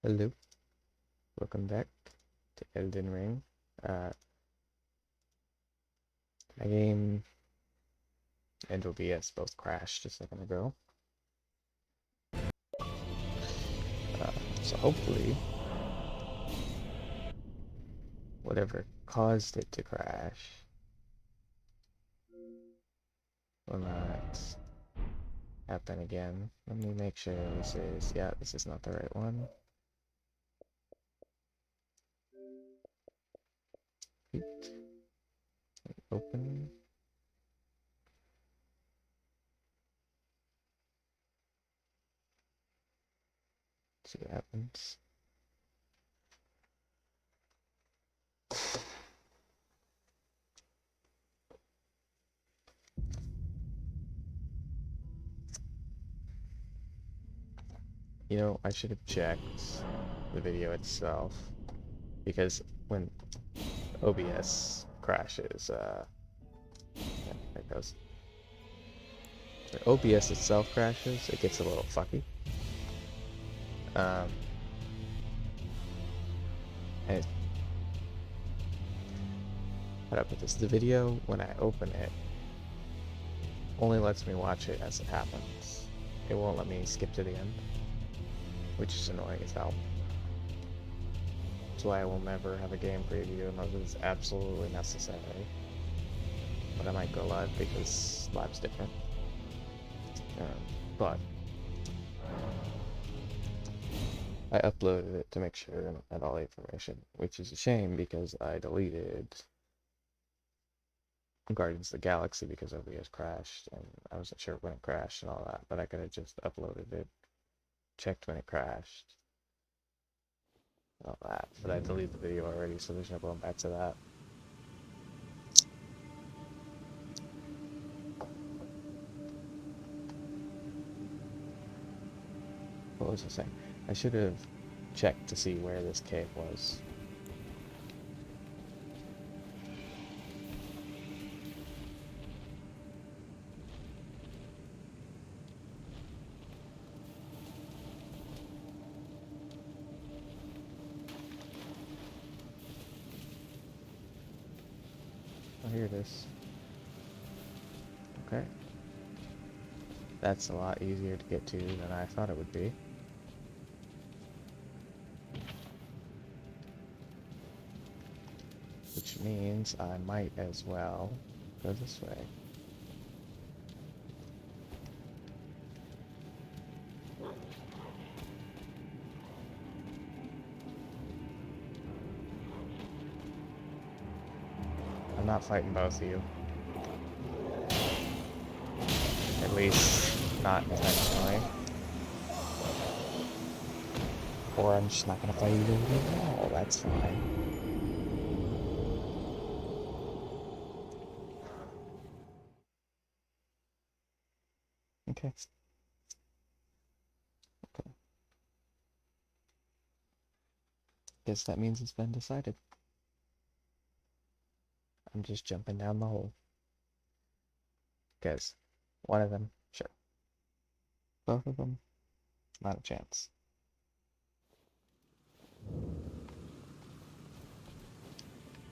Hello, welcome back to Elden Ring. My game and OBS both crashed a second ago. So hopefully, whatever caused it to crash will not happen again. Let me make sure this is not the right one. Open. See what happens. You know, I should have checked the video itself because when OBS crashes, yeah, there it goes. When OBS itself crashes, it gets a little fucky. And how do I put this? The video, when I open it, only lets me watch it as it happens. It won't let me skip to the end, which is annoying as hell. That's why I will never have a game preview unless it's absolutely necessary. But I might go live because live's different. But I uploaded it to make sure and had all the information, which is a shame because I deleted Guardians of the Galaxy because OBS crashed and I wasn't sure when it crashed and all that, but I could have just uploaded it, checked when it crashed, all that, but I deleted the video already, so there's no going back to that. What was I saying? I should have checked to see where this cave was. Oh, here it is. Okay. That's a lot easier to get to than I thought it would be. Which means I might as well go this way. I'm not fighting both of you. At least, not intentionally. Or I'm just not gonna fight you at all, that's fine. Okay. Okay. Guess that means it's been decided. I'm just jumping down the hole. Because one of them, sure. Both of them, not a chance.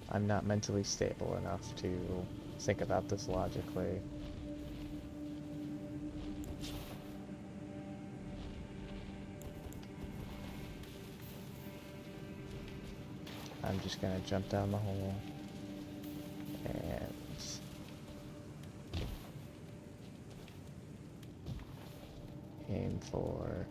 I'm not mentally stable enough to think about this logically. I'm just gonna jump down the hole and aim for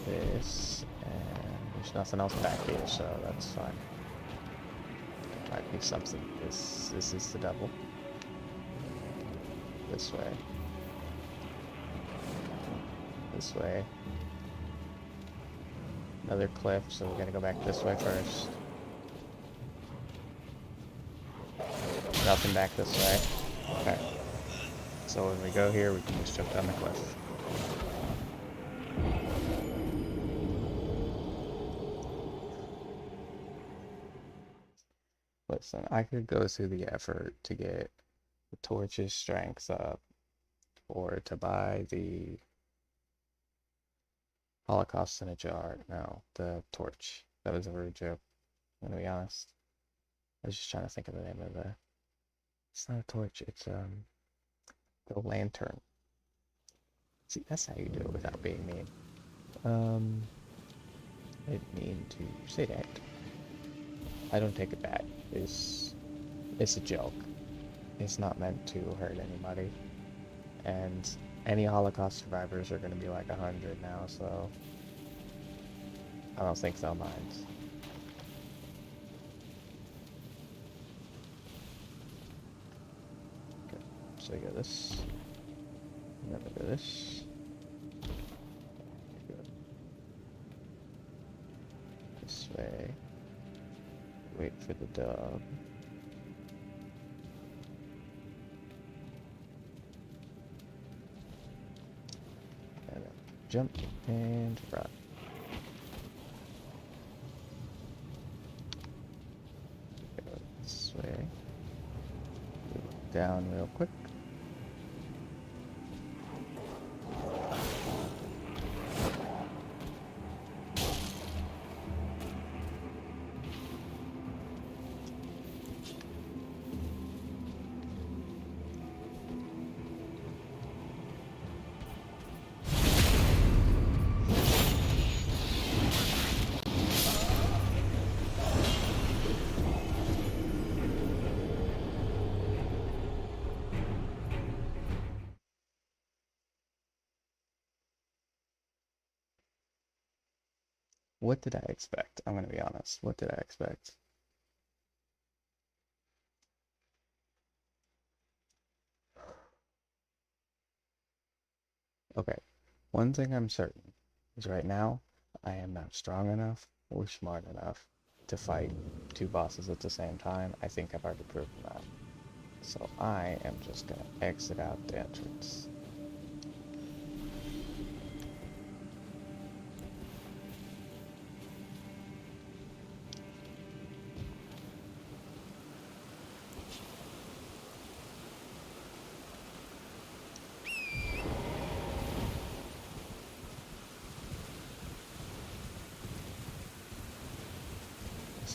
this, and there's nothing else back here, so that's fine. Might be something. This is the devil. This way. This way. Another cliff, so we're gonna go back this way first. Nothing back this way. Okay. So when we go here, we can just jump down the cliff. Listen, I could go through the effort to get the torch's strength up, or to buy the Holocaust in a jar. No, the torch. That was a rude joke. I'm gonna be honest. I was just trying to think of the name of the. It's not a torch. It's the lantern. See, that's how you do it without being mean. I didn't mean to say that. I don't take it back. It's a joke. It's not meant to hurt anybody. And any Holocaust survivors are going to be like 100 now, so I don't think they'll mind. Okay, so you got this. And then we go this. Go this way. Wait for the dog. And then jump and run. Go this way. Move down real quick. What did I expect? I'm gonna be honest. What did I expect? Okay, one thing I'm certain is right now I am not strong enough or smart enough to fight two bosses at the same time. I think I've already proven that. So I am just gonna exit out the entrance.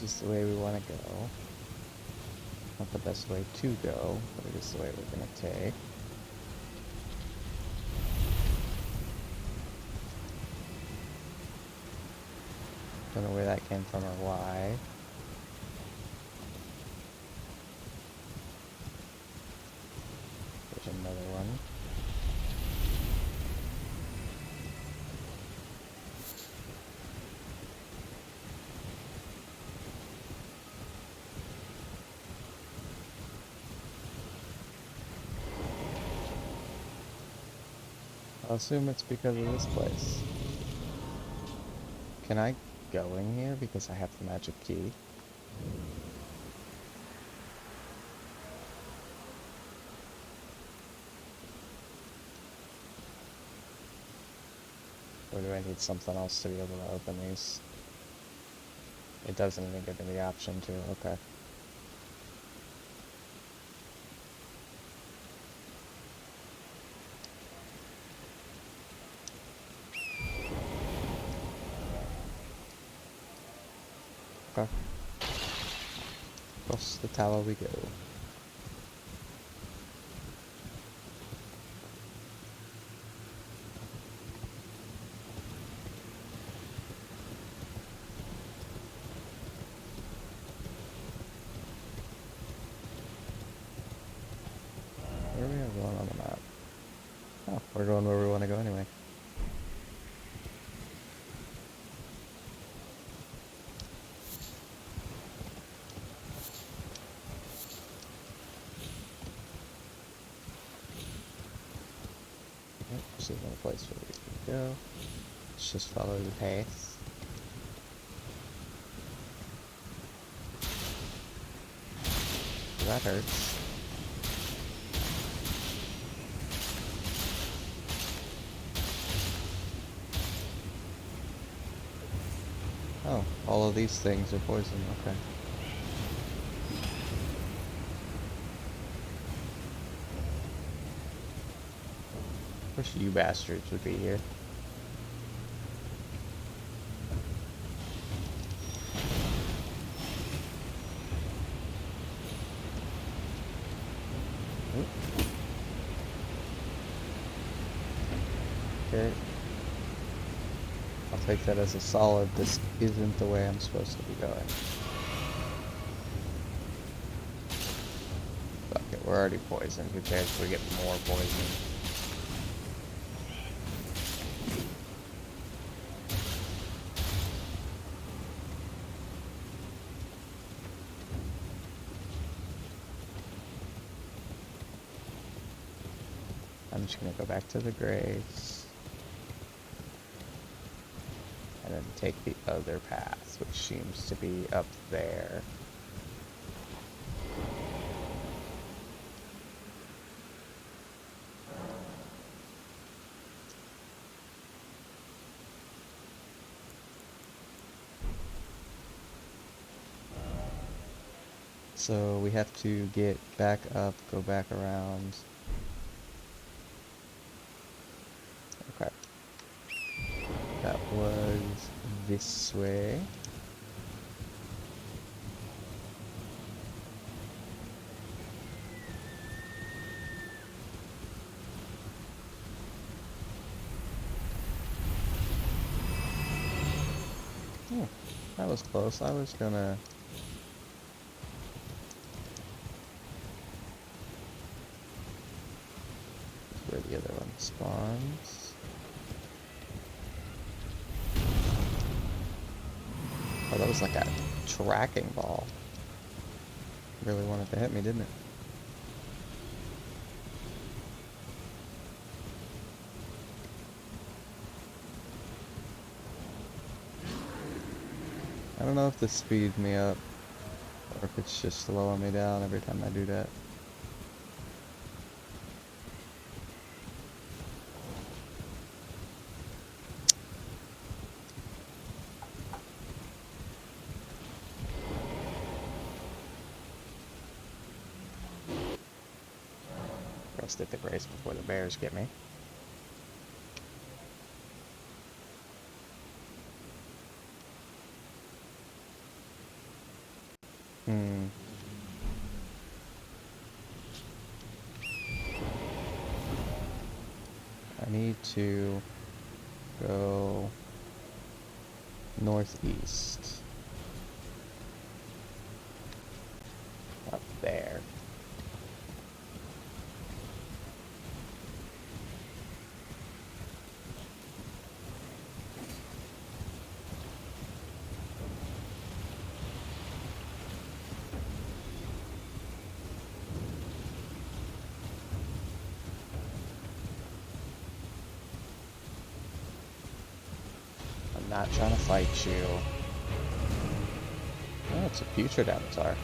This is the way we want to go. Not the best way to go, but it is the way we're going to take. Don't know where that came from or why. There's another one. I'll assume it's because of this place. Can I go in here because I have the magic key? Or do I need something else to be able to open these? It doesn't even give me the option to, okay. Okay. Across the tower we go. Where are we going on the map? Oh, we're going where we want to go anyway. This is no place where we can go. Let's just follow the path. That hurts. Oh, all of these things are poison, okay. Wish you bastards would be here. I'll take that as a solid. This isn't the way I'm supposed to be going. Fuck it, we're already poisoned. Who cares if we get more poison? I'm just gonna go back to the graves. And then take the other path, which seems to be up there. So we have to get back up, go back around. Okay. That was this way. Oh, that was close. I was gonna... where the other one spawns. Oh, that was like a tracking ball. Really wanted to hit me, didn't it? I don't know if this speeds me up, or if it's just slowing me down every time I do that. Rest at the grace before the bears get me. I need to go northeast. Up there. I'm not trying to fight you. Oh, it's a putrid avatar.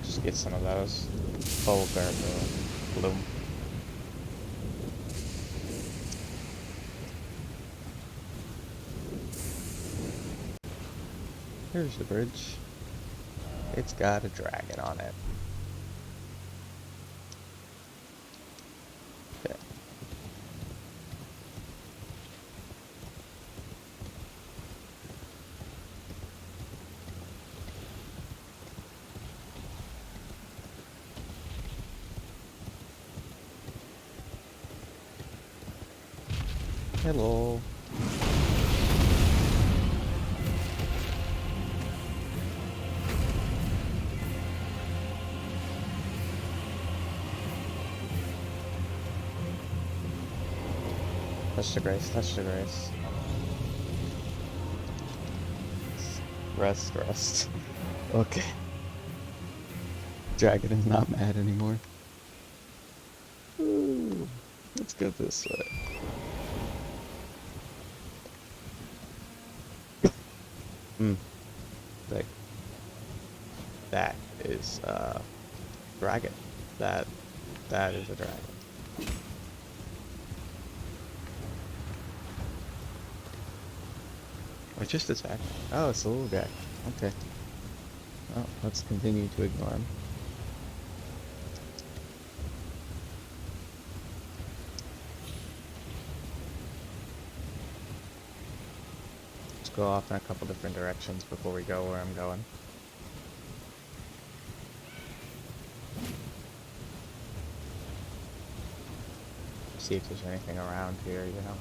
Just get some of those. Vulgar bloom. Here's the bridge. It's got a dragon on it. Okay. Hello. Touch the grace, touch the grace. Rest, rest. Okay. Dragon is not mad anymore. Ooh, let's go this way. Like, that is dragon. That is a dragon. Or just attack. Oh, it's a little guy. Okay. Well, let's continue to ignore him. go off in a couple different directions before we go where I'm going. See if there's anything around here, you know.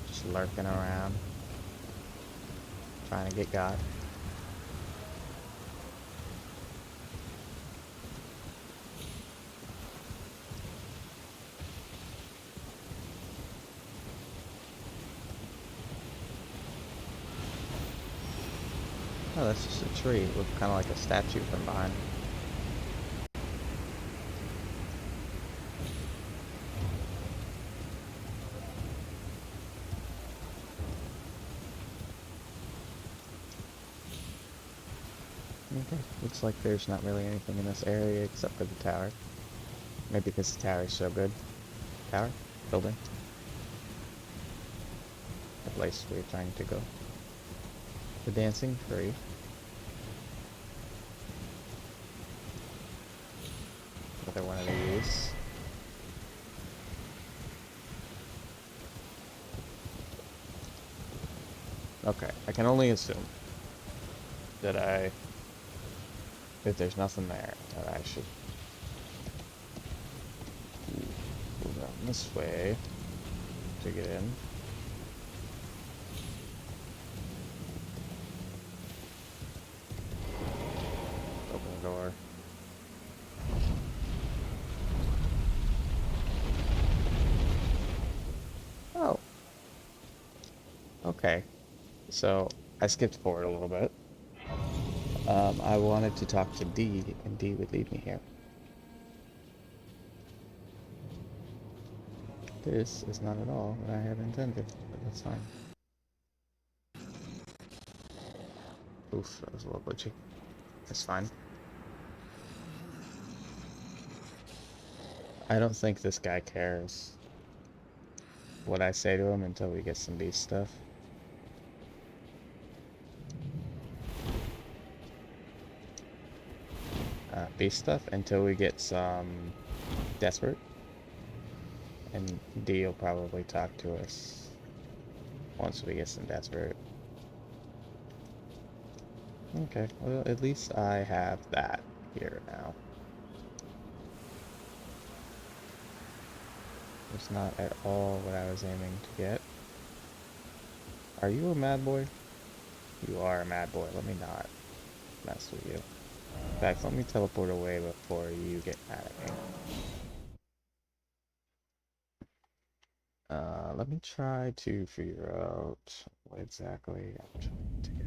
Just lurking around. Trying to get got. Oh, that's just a tree. It looks kind of like a statue from behind. Okay, looks like there's not really anything in this area except for the tower. Maybe because the tower is so good. Tower? Building? The place we're trying to go. The dancing tree. Another one of these. Okay, I can only assume that if there's nothing there, that I should go down this way to get in. Open the door. Oh. Okay. So, I skipped forward a little bit. I wanted to talk to D, and D would lead me here. This is not at all what I had intended, but that's fine. Oof, that was a little glitchy. That's fine. I don't think this guy cares what I say to him until we get some beast stuff. Beast stuff until we get some desperate. And D will probably talk to us once we get some desperate. Okay, well at least I have that here now. It's not at all what I was aiming to get. Are you a mad boy? You are a mad boy. Let me not mess with you. In fact, let me teleport away before you get mad at me. Let me try to figure out what exactly I'm trying to get.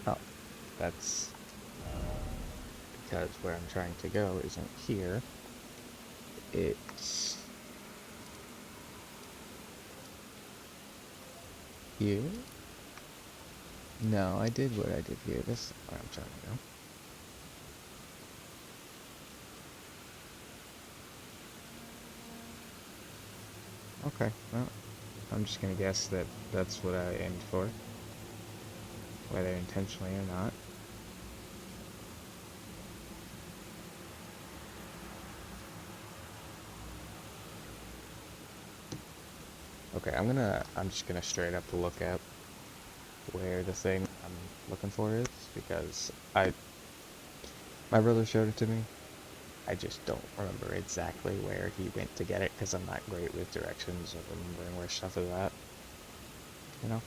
Oh, that's because where I'm trying to go isn't here. It's here? No, I did what I did here. This is where I'm trying to go. Okay, well, I'm just gonna guess that that's what I aimed for. Whether intentionally or not. Okay, I'm just gonna straight up look at where the thing I'm looking for is, because my brother showed it to me. I just don't remember exactly where he went to get it, because I'm not great with directions or remembering where stuff is at, you know?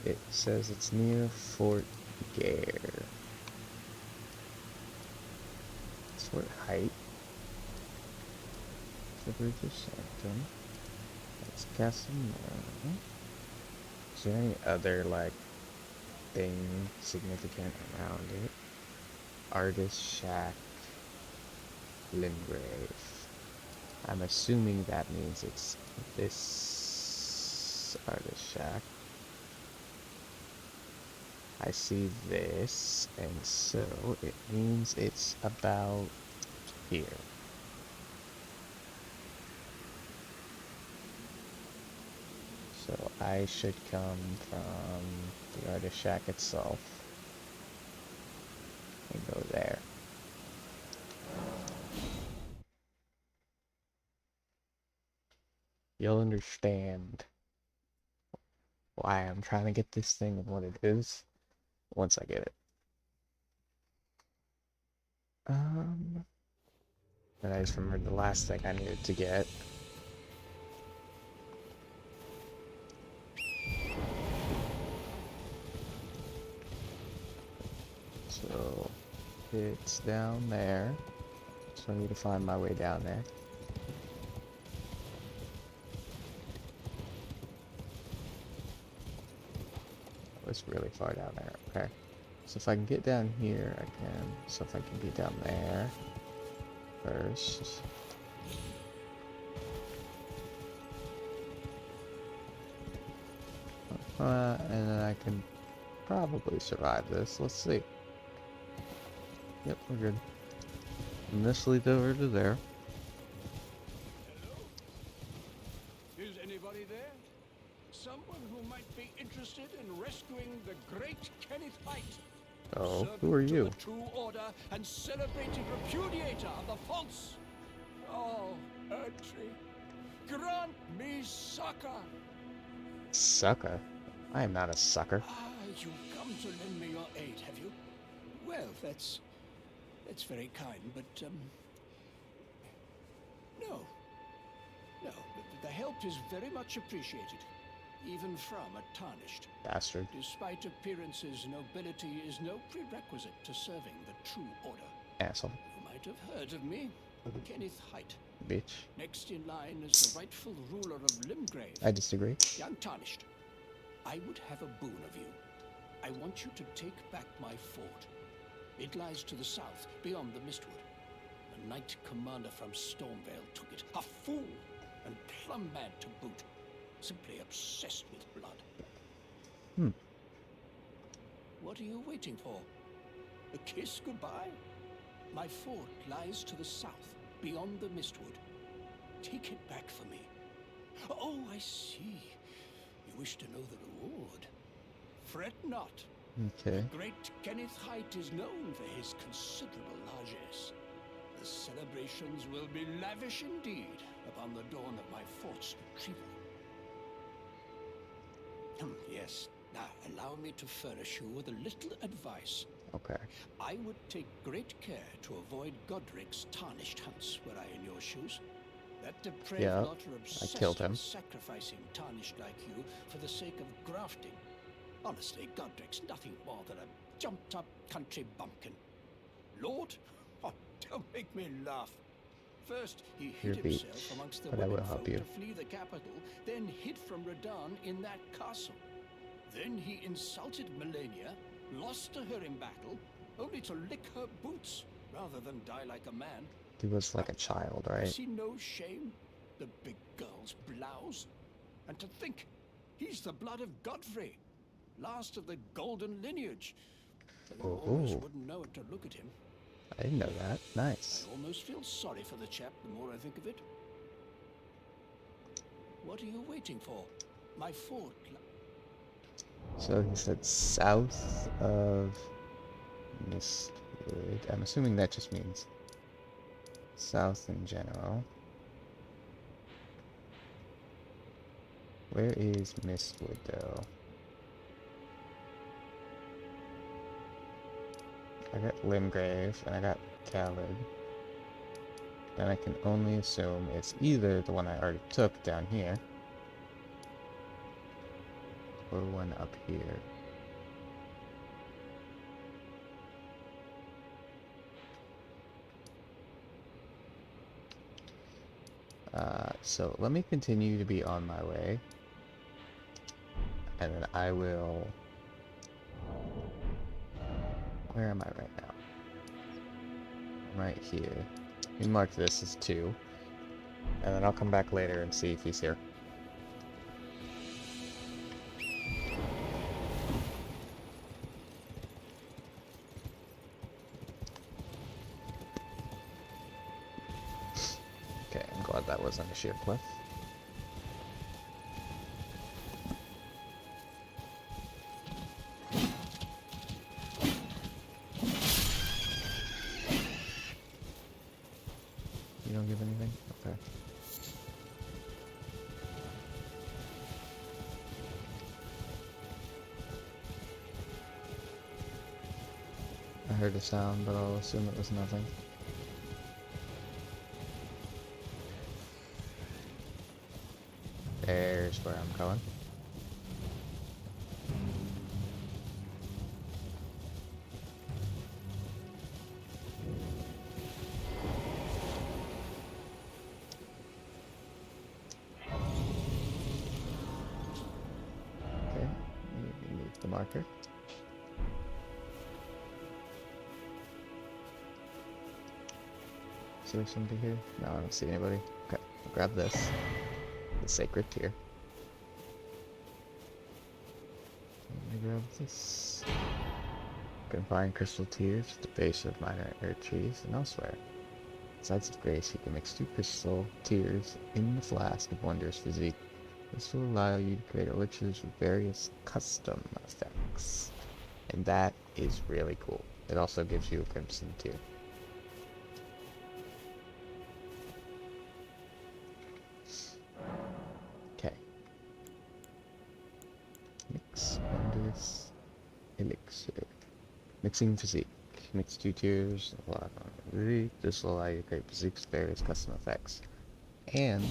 It says it's near Fort Gare. Fort Height. The Bridge of Sanctum. That's Castle Moon. Is there any other, like, thing significant around it? Artist Shack. Limgrave. I'm assuming that means it's this Artist Shack. I see this, and so it means it's about here. So I should come from the Artist Shack itself and go there. You'll understand why I'm trying to get this thing and what it is once I get it. And I just remembered the last thing I needed to get. So it's down there. So I need to find my way down there. Oh, it's really far down there. Okay. So if I can get down here, I can. So if I can get down there first. And then I can probably survive this. Let's see. Yep, we're good. And this leads over to there. Hello? Is anybody there? Someone who might be interested in rescuing the great Kenneth Height. Oh, who are you? To the true order and celebrated repudiator of the false. Oh, Erdtree, grant me succor. Sucker? I am not a sucker. Ah, you've come to lend me your aid, have you? Well, that's very kind, but no, the help is very much appreciated, even from a tarnished. Bastard. Despite appearances, nobility is no prerequisite to serving the true order. Asshole. You might have heard of me, Kenneth Height. Bitch. Next in line is the rightful ruler of Limgrave. I disagree. The Untarnished. I would have a boon of you. I want you to take back my fort. It lies to the south, beyond the Mistwood. A knight commander from Stormvale took it. A fool, and plumb mad to boot. Simply obsessed with blood. What are you waiting for? A kiss goodbye? My fort lies to the south, beyond the Mistwood. Take it back for me. Oh, I see. You wish to know the reward. Fret not. Okay. The great Kenneth Height is known for his considerable largesse. The celebrations will be lavish indeed upon the dawn of my fort's retrieval. Yes. Now, allow me to furnish you with a little advice. Okay. I would take great care to avoid Godric's tarnished hunts were I in your shoes. That depraved lot are obsessed I killed him. with sacrificing tarnished like you for the sake of grafting. Honestly, Godric's nothing more than a jumped-up country bumpkin. Lord? Oh, don't make me laugh. First, he hid himself amongst the women folk to flee the capital, then hid from Radahn in that castle. Then he insulted Melania, lost to her in battle, only to lick her boots rather than die like a man. He was like a child, right? Has he no shame? The big girl's blouse? And to think, he's the blood of Godfrey, last of the golden lineage. You almost wouldn't know it to look at him. I didn't know that. Nice. I almost feel sorry for the chap the more I think of it. What are you waiting for? My fort. So he said south of Mistwood. I'm assuming that just means south in general. Where is Mistwood though? I got Limgrave and I got Khaled. Then I can only assume it's either the one I already took down here, or one up here. So let me continue to be on my way, and then I will... Where am I right now? I'm right here. We mark this as 2, and then I'll come back later and see if he's here. Okay, I'm glad that wasn't a sheer cliff. You don't give anything? Okay. I heard a sound, but I'll assume it was nothing. There's where I'm going. Okay, move the marker. Is there somebody here? No, I don't see anybody. Okay, I'll grab this. The sacred tear. Let me grab this. You can find crystal tears at the base of minor earth trees and elsewhere. Besides of grace, you can mix 2 crystal tears in the flask of Wondrous Physique. This will allow you to create elixirs with various custom effects. And that is really cool. It also gives you a crimson tear. Okay. Mix Wondrous Elixir. Mixing Physique. Mix 2 tears. This will allow you to create physiques with various custom effects. And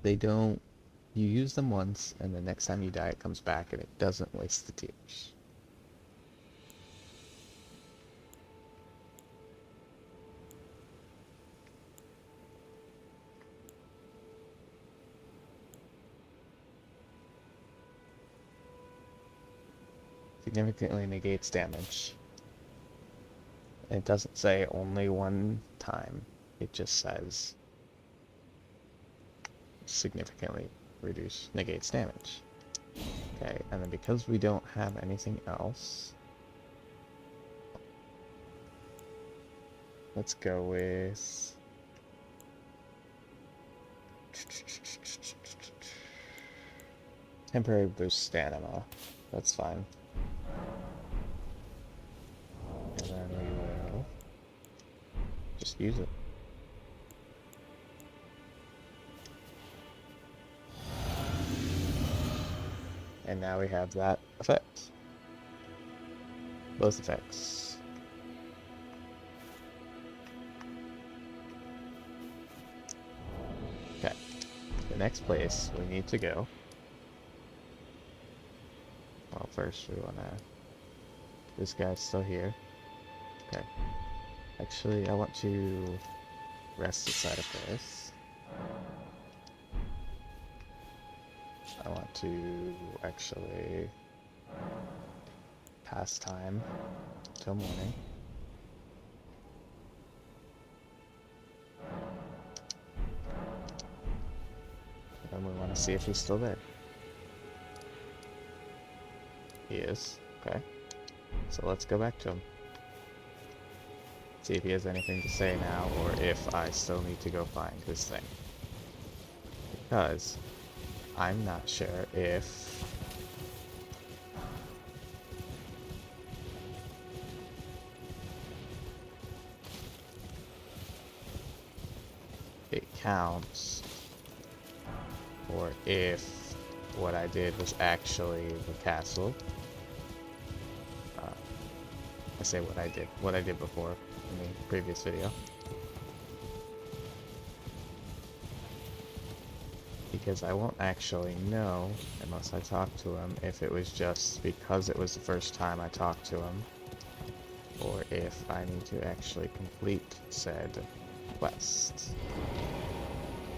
they don't... You use them once, and the next time you die it comes back, and it doesn't waste the tears. Significantly negates damage. It doesn't say only one time. It just says significantly negates damage. Okay, and then because we don't have anything else, let's go with temporary boost stamina. That's fine. And then we will just use it. And now we have that effect. Both effects. Okay. The next place we need to go. Well, first we wanna... This guy's still here. Okay. Actually, I want to rest aside of this. I want to actually pass time till morning. And we want to see if he's still there. He is. Okay. So let's go back to him. See if he has anything to say now, or if I still need to go find his thing. Because I'm not sure if it counts, or if what I did was actually the castle. I say what I did before in the previous video. because I won't actually know, unless I talk to him, if it was just because it was the first time I talked to him, or if I need to actually complete said quest.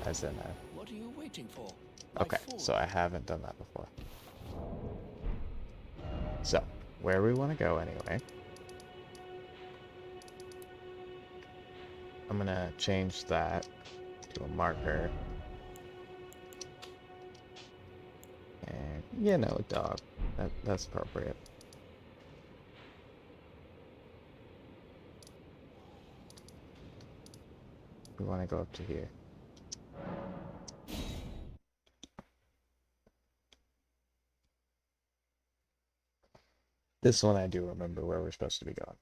As in a... What are you waiting for? My Okay, fort. so I haven't done that before. So, where we want to go anyway. I'm gonna change that to a marker. And, you know, a dog. That's appropriate. We want to go up to here. This one I do remember where we're supposed to be going.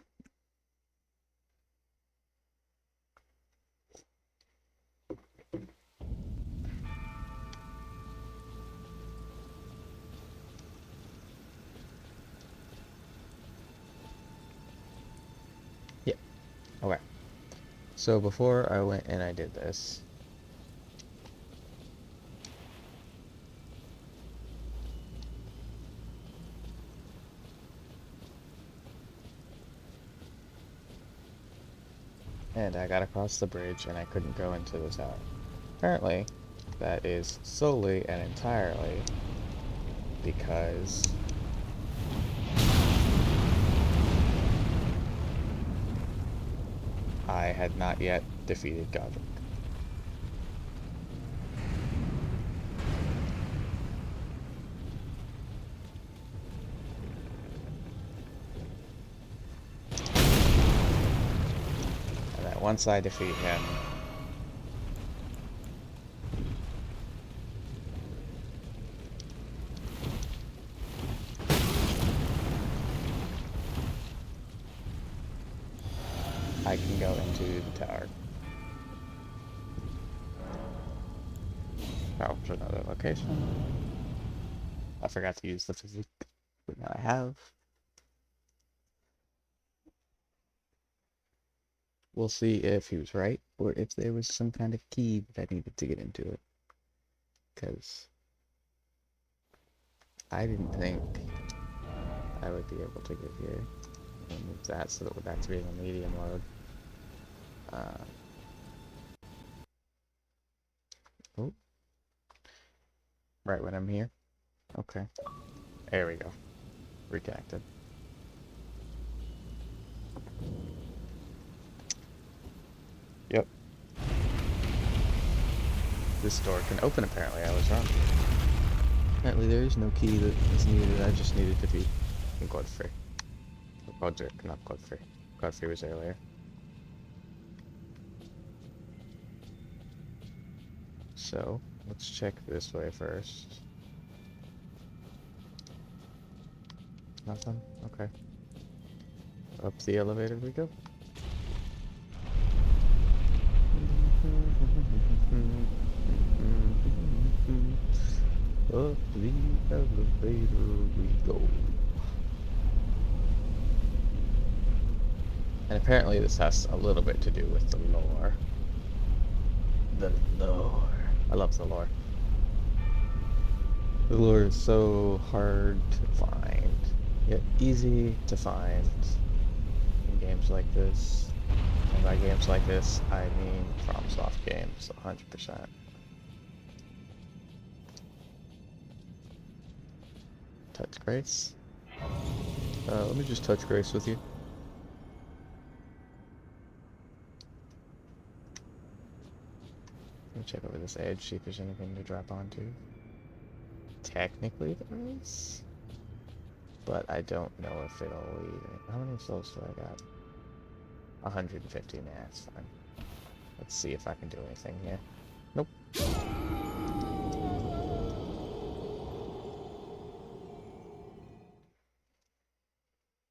Yeah. Okay. So before I went and I did this, and I got across the bridge and I couldn't go into the tower. Apparently, that is solely and entirely because I had not yet defeated Godric. And that once I defeat him, I can go into the tower. Travel to another location. I forgot to use the physique, but now I have. We'll see if he was right, or if there was some kind of key that I needed to get into it. Because I didn't think I would be able to get here. And move that so that we're back to being in medium mode. Oh. Right when I'm here. Okay. There we go. Reconnected. Yep. This door can open apparently, I was wrong. Apparently there is no key that is needed, I just needed to be in Godfrey. Godric, not Godfrey. Godfrey was earlier. So, let's check this way first. Nothing? Okay. Up the elevator we go. Up the elevator we go. And apparently this has a little bit to do with the lore. The lore. I love the lore. The lore is so hard to find, yet easy to find in games like this. And by games like this, I mean FromSoft games, 100%. Touch Grace. Let me just touch Grace with you. Let me check over this edge, see if there's anything to drop onto. Technically there is, but I don't know if it'll lead. How many souls do I got? 150. Nah, that's fine. Let's see if I can do anything here. Nope.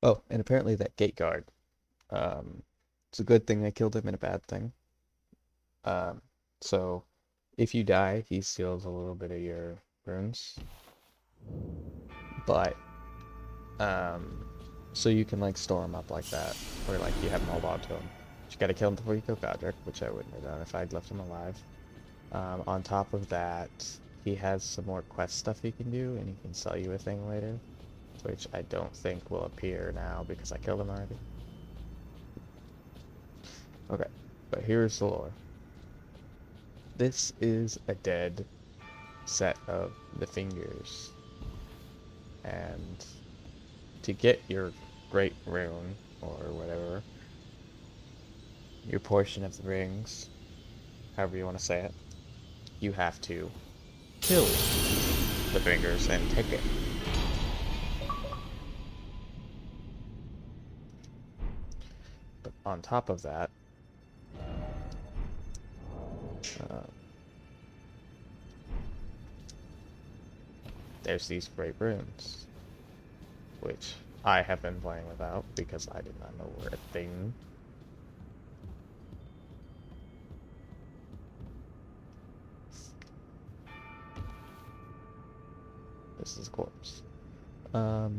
Oh, and apparently that gate guard. It's a good thing I killed him and a bad thing. So if you die, he steals a little bit of your runes. But, so you can like store him up like that, or like you have him hold on to him. But you gotta kill him before you kill Godric, which I wouldn't have done if I'd left him alive. On top of that, he has some more quest stuff he can do, and he can sell you a thing later, which I don't think will appear now because I killed him already. Okay, but here's the lore. This is a dead set of the fingers, and to get your great rune, or whatever, your portion of the rings, however you want to say it, you have to kill the fingers and take it. But on top of that, there's these great runes, which I have been playing without because I did not know were a thing. This is a corpse. I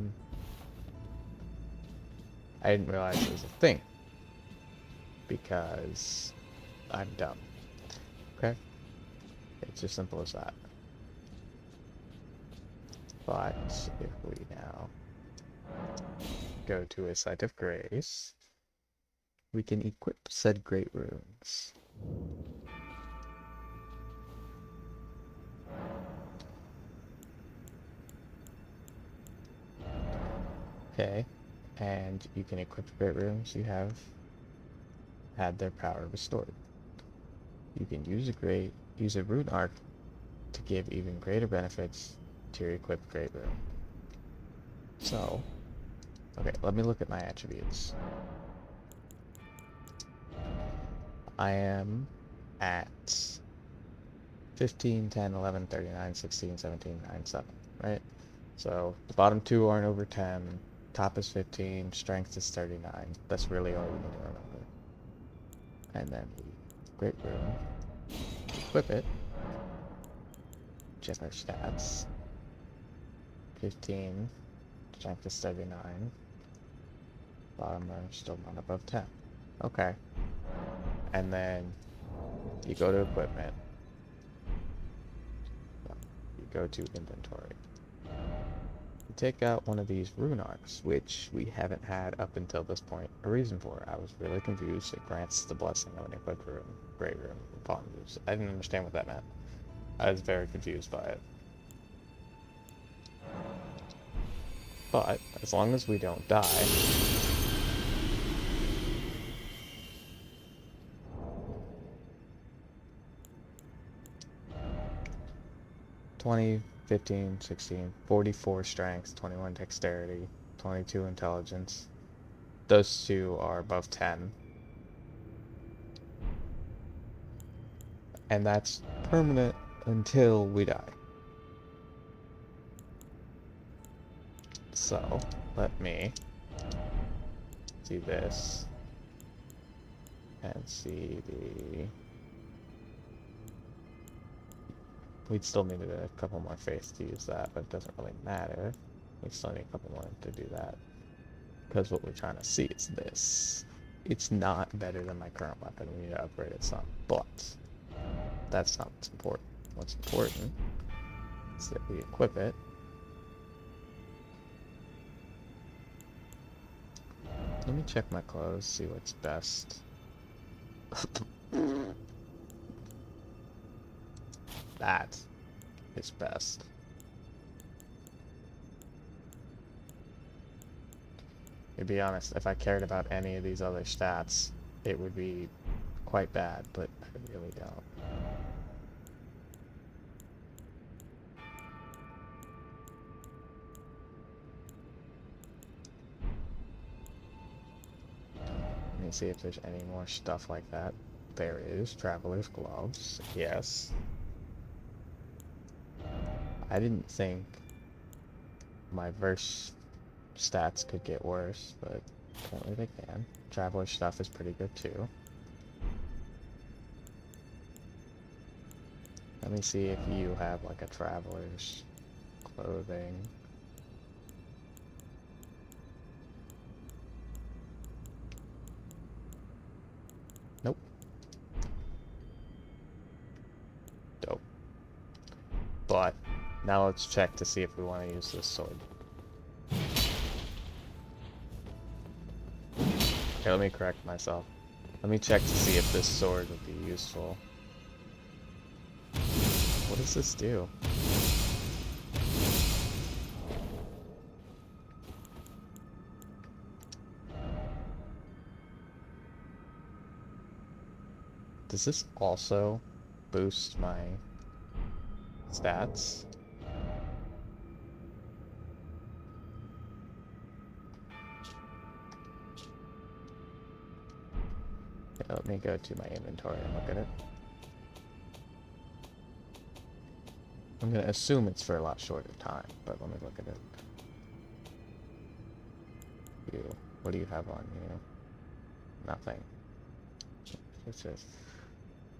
didn't realize it was a thing because I'm dumb. Okay? It's as simple as that. But if we now go to a site of grace, we can equip said great runes. Okay, and you can equip the great runes you have had their power restored. You can use a rune arc to give even greater benefits to your equipped great rune. So, okay, let me look at my attributes. I am at 15, 10, 11, 39, 16, 17, 9, 7, right? So the bottom two aren't over 10, top is 15, strength is 39. That's really all you need to remember. And then the great rune, equip it, check our stats. 15, strength is 39, bottom are still not above 10. Okay. And then you go to equipment, you go to inventory. You take out one of these rune arcs, which we haven't had up until this point a reason for. I was really confused. It grants the blessing of an equipped rune, great rune, upon use. I didn't understand what that meant. I was very confused by it. But as long as we don't die, (20, 15, 16, 44 strength, 21 dexterity, 22 intelligence. Those two are above 10. And that's permanent until we die. So, let me see this and see the... We'd still need a couple more faith to use that, but it doesn't really matter. We still need a couple more to do that. Because what we're trying to see is this. It's not better than my current weapon. We need to upgrade it some. But that's not what's important. What's important is that we equip it. Let me check my clothes, see what's best. That is best. To be honest, if I cared about any of these other stats, it would be quite bad, but I really don't. Let me see if there's any more stuff like that. There is. Traveler's Gloves. Yes. I didn't think my verse stats could get worse, but apparently they can. Traveler's stuff is pretty good too. Let me see if you have like a traveler's clothing. Nope. Dope. But Now let's check to see if we want to use this sword. Okay, let me correct myself. Let me check to see if this sword would be useful. What does this do? Does this also boost my stats? Yeah, let me go to my inventory and look at it. I'm gonna assume it's for a lot shorter time, but let me look at it. What do you have on you? Nothing. What's this?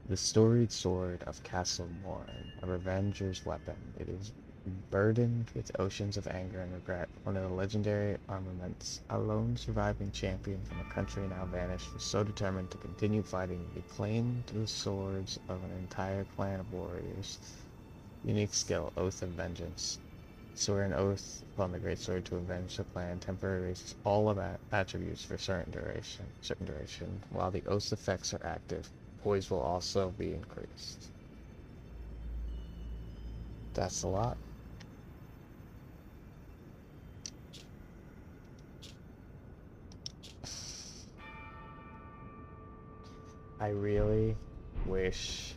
The storied sword of Castle Morn, a revenger's weapon. It is burdened with oceans of anger and regret. One of the legendary armaments, a lone surviving champion from a country now vanished, was so determined to continue fighting, he claimed the swords of an entire clan of warriors. Unique skill, Oath of Vengeance. Swear an oath upon the great sword to avenge the clan. Temporary erases all of attributes for certain duration. While the oath's effects are active, poise will also be increased. That's a lot. I really wish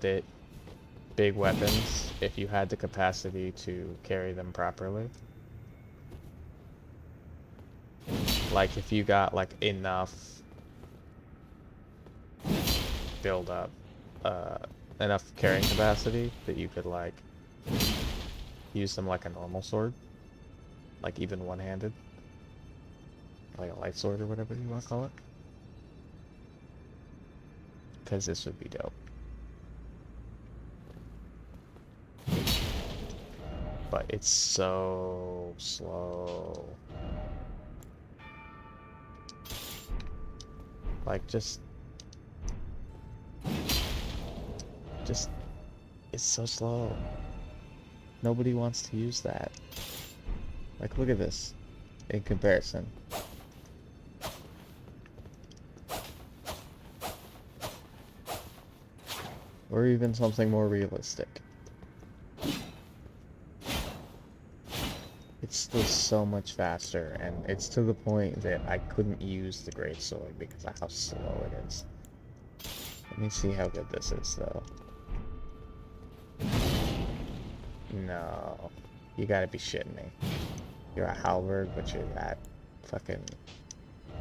that big weapons, if you had the capacity to carry them properly, like if you got like enough build up, enough carrying capacity that you could like use them like a normal sword, like even one-handed, like a light sword or whatever you want to call it, because this would be dope. But it's so slow. Like just it's so slow. Nobody wants to use that. Like look at this in comparison. Or even something more realistic. It's still so much faster, and it's to the point that I couldn't use the greatsword because of how slow it is. Let me see how good this is, though. No. You gotta be shitting me. You're a halberd, but you're that fucking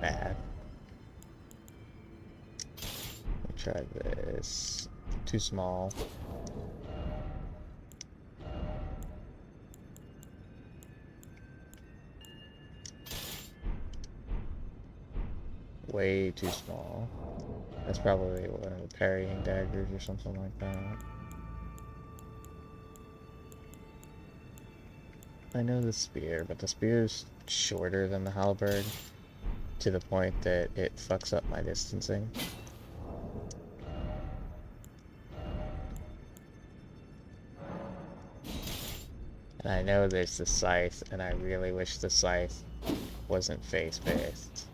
bad. Let me try this. Too small. Way too small. That's probably one of the parrying daggers or something like that. I know the spear, but the spear's shorter than the halberd to the point that it fucks up my distancing. And I know there's the scythe, and I really wish the scythe wasn't face-based.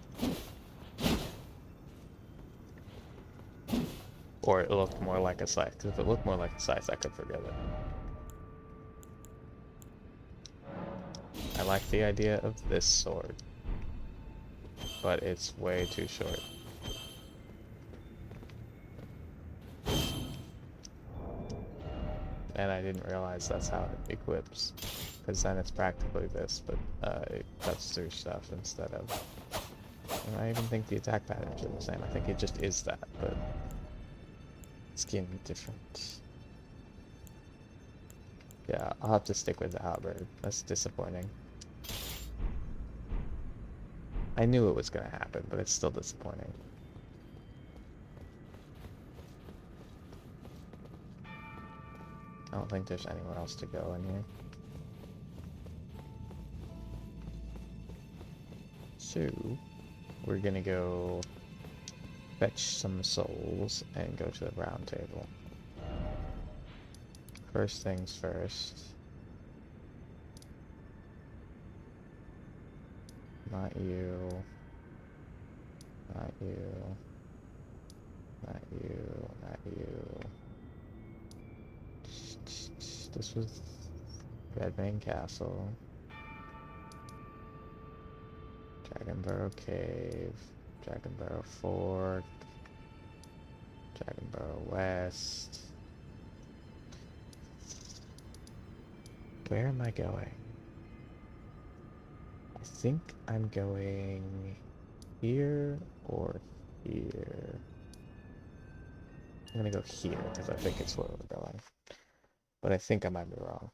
Or it looked more like a scythe, because if it looked more like a scythe, I could forgive it. I like the idea of this sword, but it's way too short. And I didn't realize that's how it equips, because then it's practically this, but it cuts through stuff instead of... And I even think the attack patterns are the same. I think it just is that, but skin different. Yeah, I'll have to stick with the halberd. That's disappointing. I knew it was gonna happen, but it's still disappointing. I don't think there's anywhere else to go in here. So, we're gonna go fetch some souls and go to the round table. First things first. Not you. Not you. Not you. Not you. This was Redmane Castle. Dragonburrow Cave. Dragonburrow Fort. Dragonburrow West. Where am I going? I think I'm going here or here. I'm gonna go here because I think it's where we're going. But I think I might be wrong.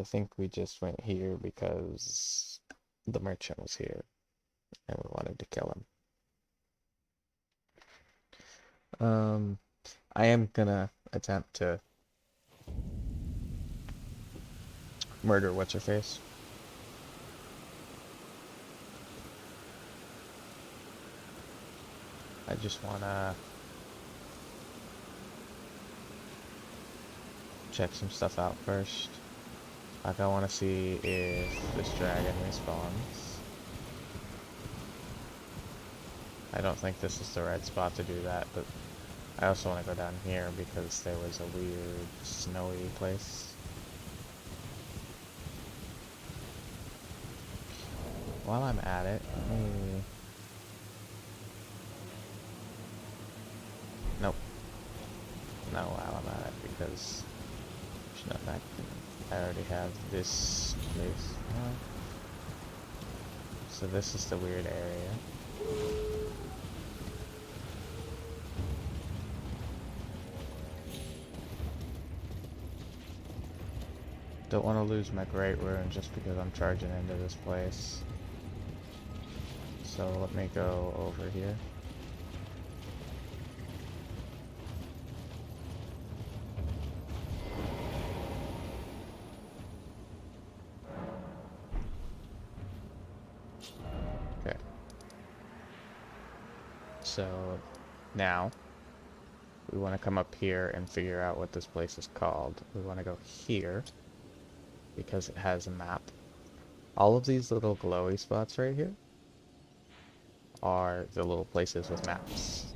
I think we just went here because the merchant was here and we wanted to kill him. I am gonna attempt to murder what's-her-face. I just wanna check some stuff out first. Like, I wanna see if this dragon respawns. I don't think this is the right spot to do that, but I also want to go down here because there was a weird snowy place. While I'm at it, nope. No, while I'm at it because there's nothing I can... I already have this place. So this is the weird area. Don't want to lose my Great Rune just because I'm charging into this place. So let me go over here. Okay. So now we want to come up here and figure out what this place is called. We want to go here because it has a map. All of these little glowy spots right here are the little places with maps.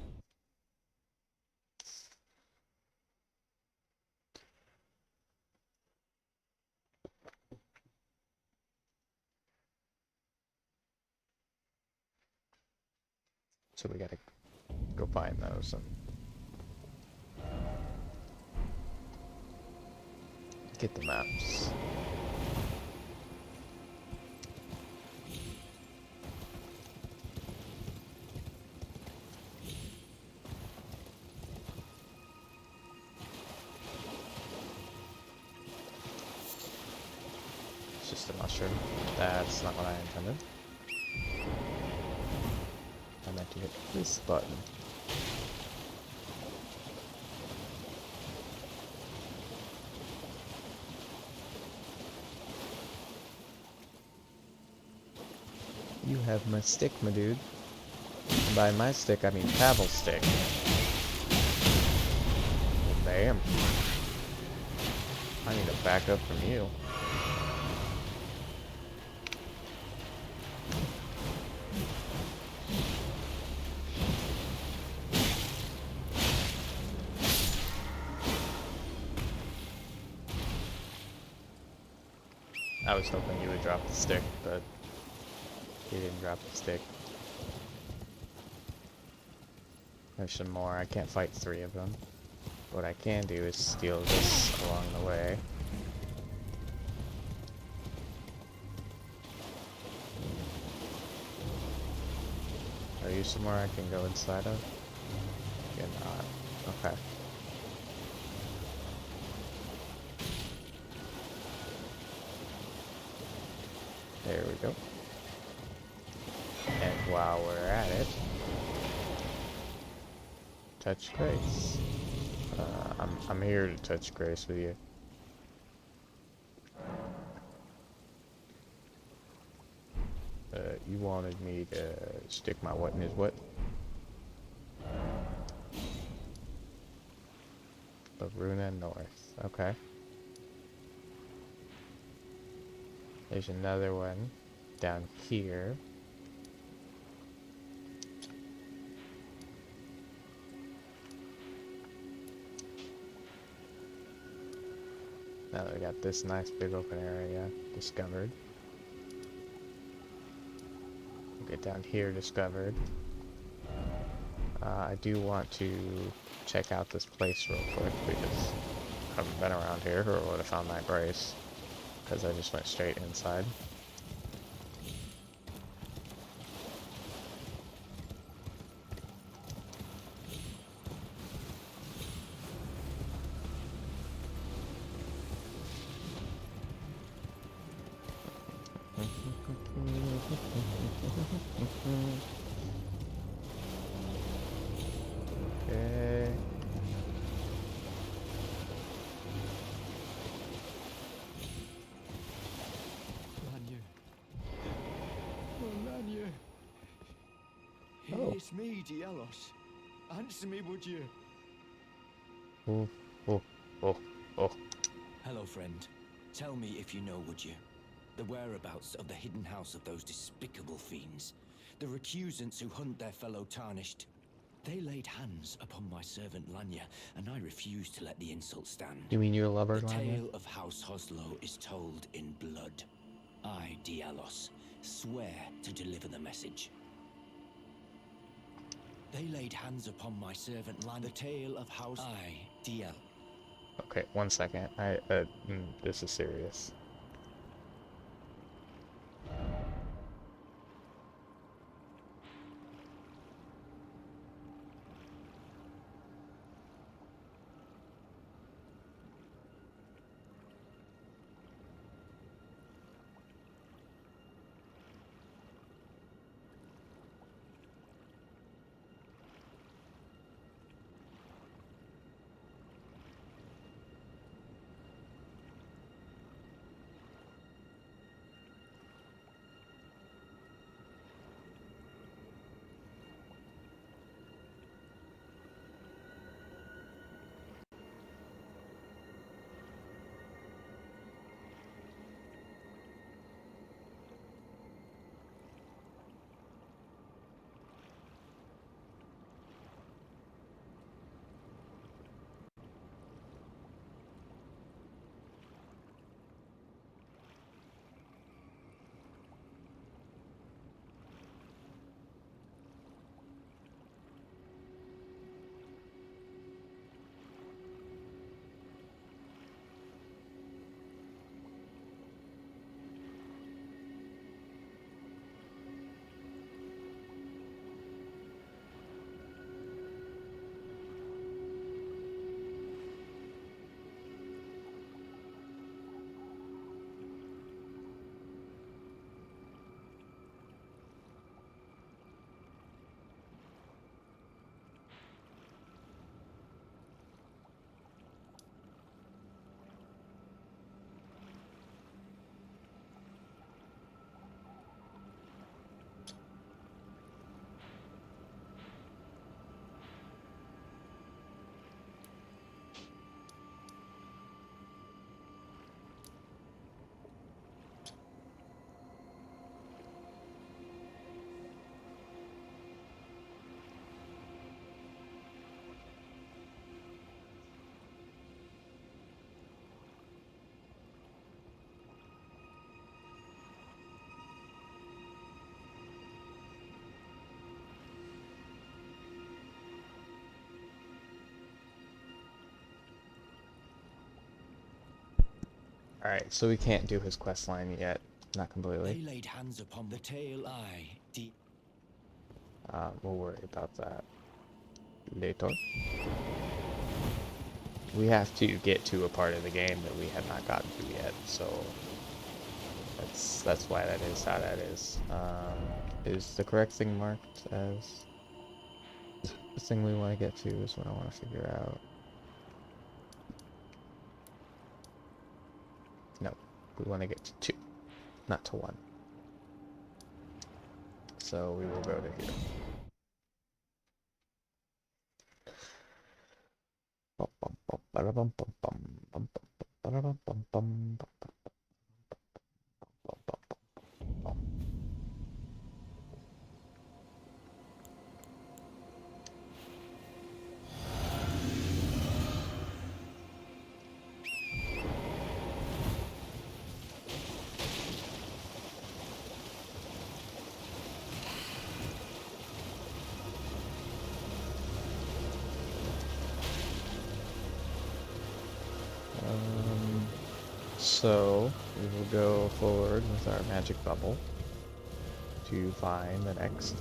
So we gotta go find those and get the maps. It's just a mushroom. That's not what I intended. I meant to hit this button. You have my stick, my dude. And by my stick, I mean paddle stick. Well, damn. I need a backup from you. I was hoping you would drop the stick, but you didn't drop the stick. There's some more. I can't fight 3 of them. What I can do is steal this along the way. Are you somewhere I can go inside of? You're not. Okay. There we go. And while we're at it, touch grace. I'm here to touch grace with you. You wanted me to stick my what in his what? Baruna North. Okay. There's another one down here. Now that we got this nice big open area discovered. We'll get down here discovered. I do want to check out this place real quick because I haven't been around here or would have found that brace because I just went straight inside. Okay. Lanya. Oh, Lanya. Oh. It's me, Dielos. Answer me, would you? Oh, oh, oh, oh. Hello, friend. Tell me if you know, would you? The whereabouts of the hidden house of those despicable fiends. The recusants who hunt their fellow tarnished. They laid hands upon my servant Lanya, and I refused to let the insult stand. You mean your lover, The Lanya? tale of House Hoslow is told in blood. I, Dielos, swear to deliver the message. They laid hands upon my servant Lanya. The tale of House I, Diel. Okay, 1 second. This is serious. Alright, so we can't do his quest line yet. Not completely. They laid hands upon the tale I, We'll worry about that later. We have to get to a part of the game that we have not gotten to yet, so that's why that is how that is. Is the correct thing marked as the thing we want to get to is what I want to figure out. No, we want to get to 2, not to 1. So we will go to here. So, we will go forward with our magic bubble to find the next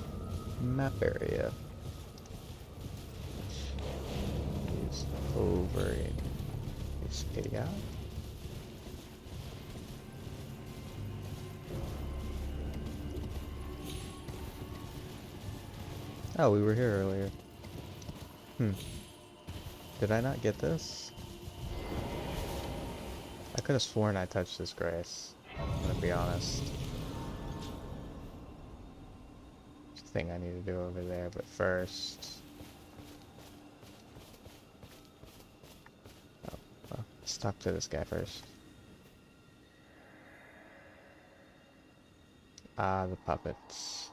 map area. Which is over in this area. Oh, we were here earlier. Did I not get this? I could have sworn I touched this grace. I'm gonna be honest. There's a thing I need to do over there, but first... Oh, well, let's talk to this guy first. Ah, the puppets.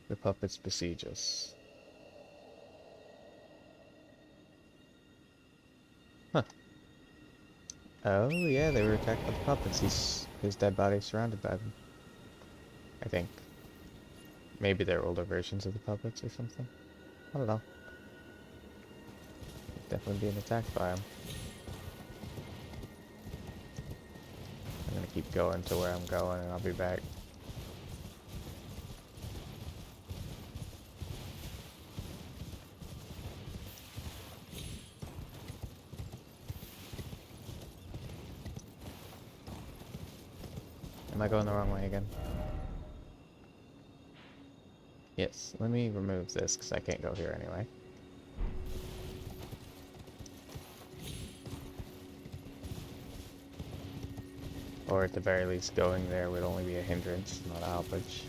The puppets besiege us. Huh. Oh, yeah, they were attacked by the puppets. His dead body is surrounded by them. I think. Maybe they're older versions of the puppets or something. I don't know. Definitely being attacked by them. I'm gonna keep going to where I'm going and I'll be back. Am I going the wrong way again? Yes, let me remove this because I can't go here anyway. Or at the very least, going there would only be a hindrance, not a helpage.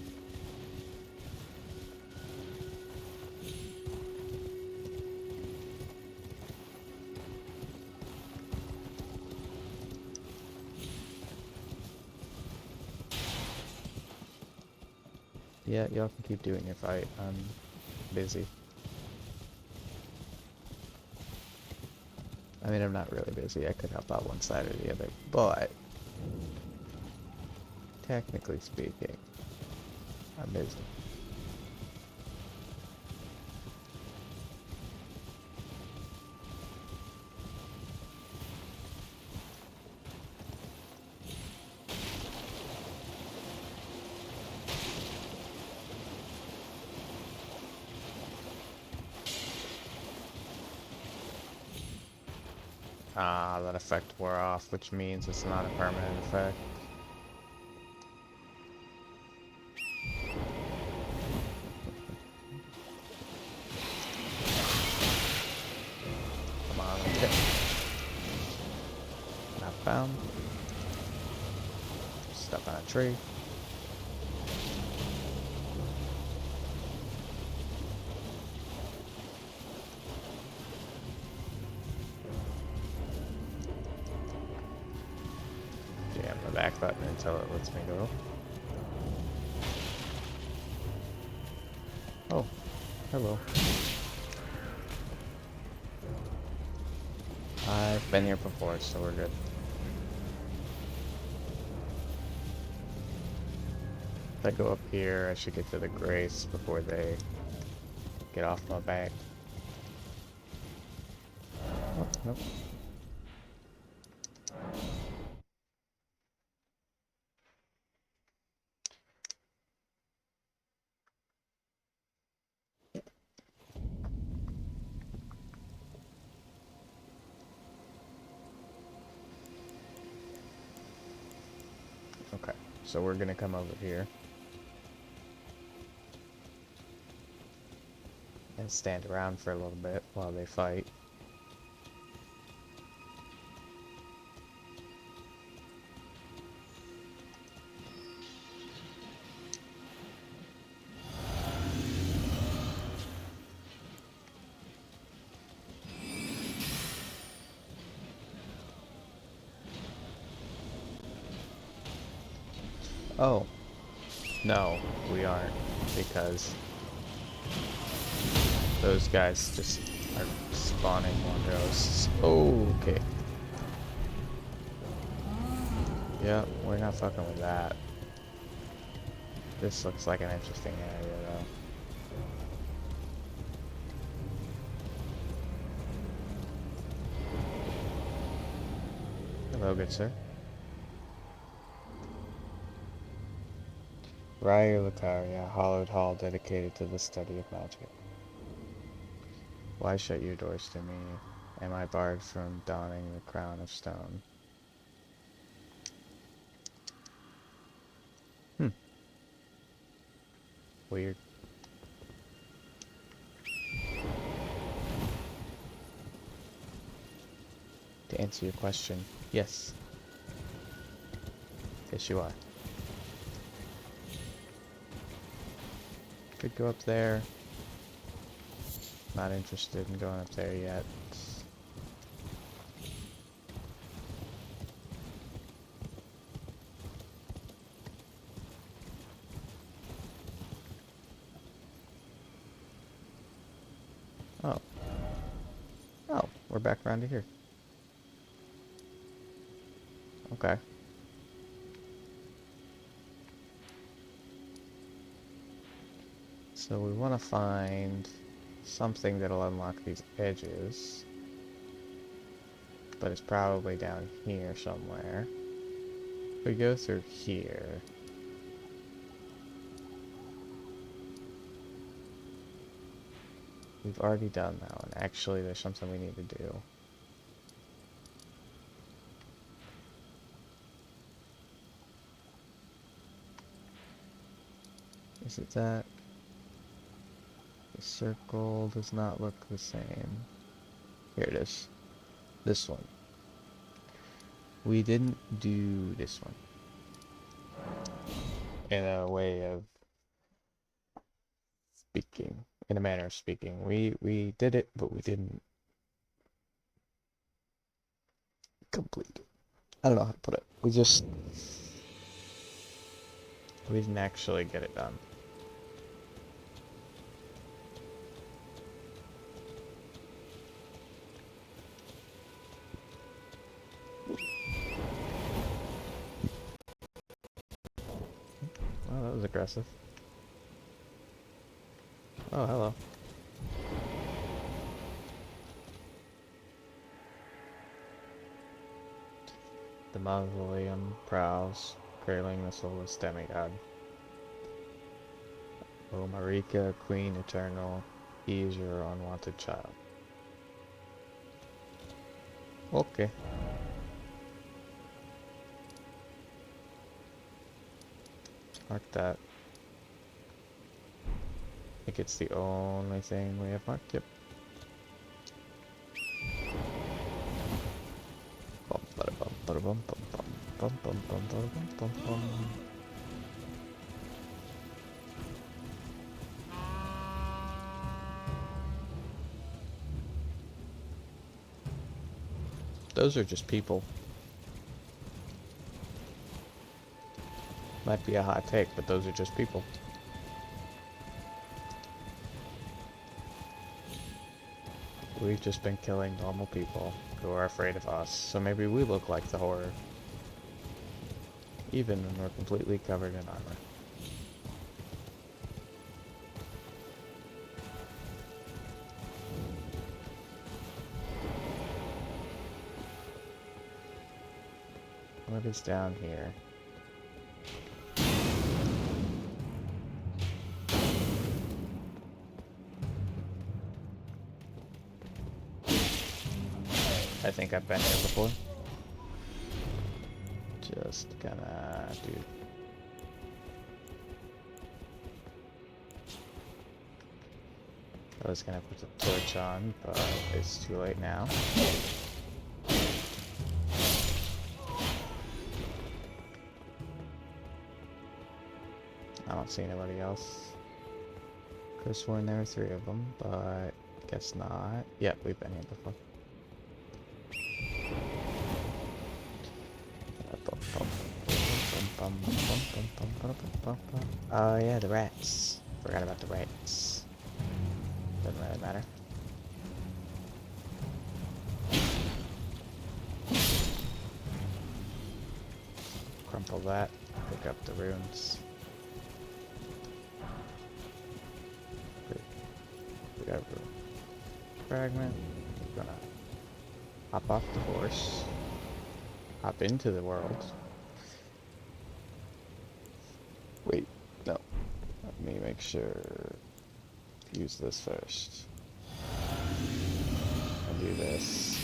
Yeah, y'all can keep doing your fight. I'm busy. I mean, I'm not really busy. I could help out one side or the other, but technically speaking, I'm busy. Ah, that effect wore off, which means it's not a permanent effect. Come on, okay. Not found. Stuck on a tree. Jam the back button until it lets me go. Oh, hello. I've been here before, so we're good. If I go up here, I should get to the grace before they get off my back. Oh, nope. Okay, so we're gonna come over here and stand around for a little bit while they fight. Oh, no, we aren't, because those guys just are spawning more ghosts. Oh, okay. Yeah, we're not fucking with that. This looks like an interesting area, though. Hello, good sir. Raya Lucaria, hallowed hall dedicated to the study of magic. Why shut your doors to me? Am I barred from donning the crown of stone? Weird. To answer your question, yes. Yes, you are. Could go up there. Not interested in going up there yet. Oh. Oh, we're back around to here. Okay. So we want to find something that'll unlock these edges. But it's probably down here somewhere. We go through here. We've already done that one. Actually, there's something we need to do. Is it that? The circle does not look the same. Here it is. This one. We didn't do this one. In a way of speaking. In a manner of speaking. We did it, but we didn't complete it. I don't know how to put it. We didn't actually get it done. Oh, that was aggressive. Oh, hello. The mausoleum prowls, cradling the soulless demigod. O Marika, Queen Eternal, he is your unwanted child. Okay. Mark that. I think it's the only thing we have marked. Yep. Those are just people. Might be a hot take, but those are just people. We've just been killing normal people who are afraid of us, so maybe we look like the horror. Even when we're completely covered in armor. What is down here? I think I've been here before. Just gonna do... I was gonna put the torch on, but it's too late now. I don't see anybody else. Could've sworn there were 3 of them, but guess not. Yep, we've been here before. Oh yeah, the rats. Forgot about the rats. Doesn't really matter. Crumple that. Pick up the runes. We got a rune fragment. We're gonna hop off the horse. hop into the world. Wait, no. Let me make sure. Use this first. I'll do this.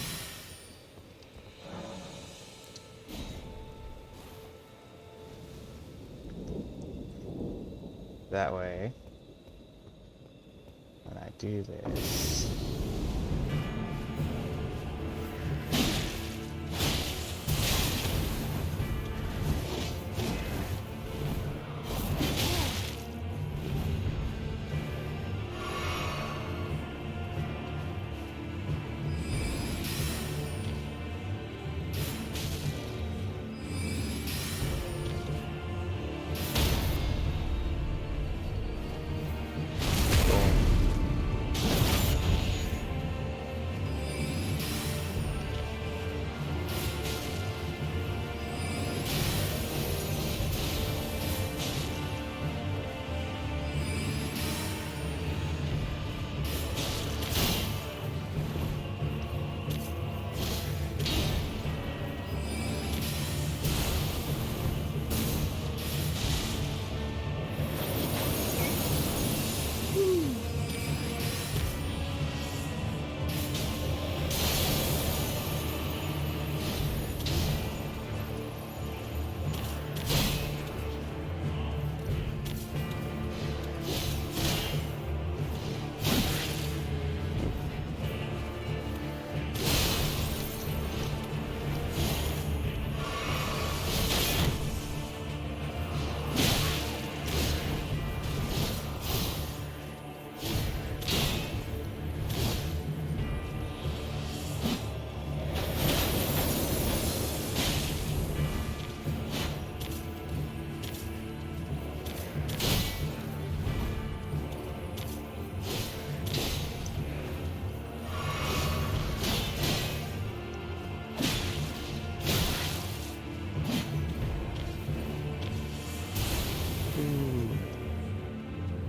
That way, when I do this,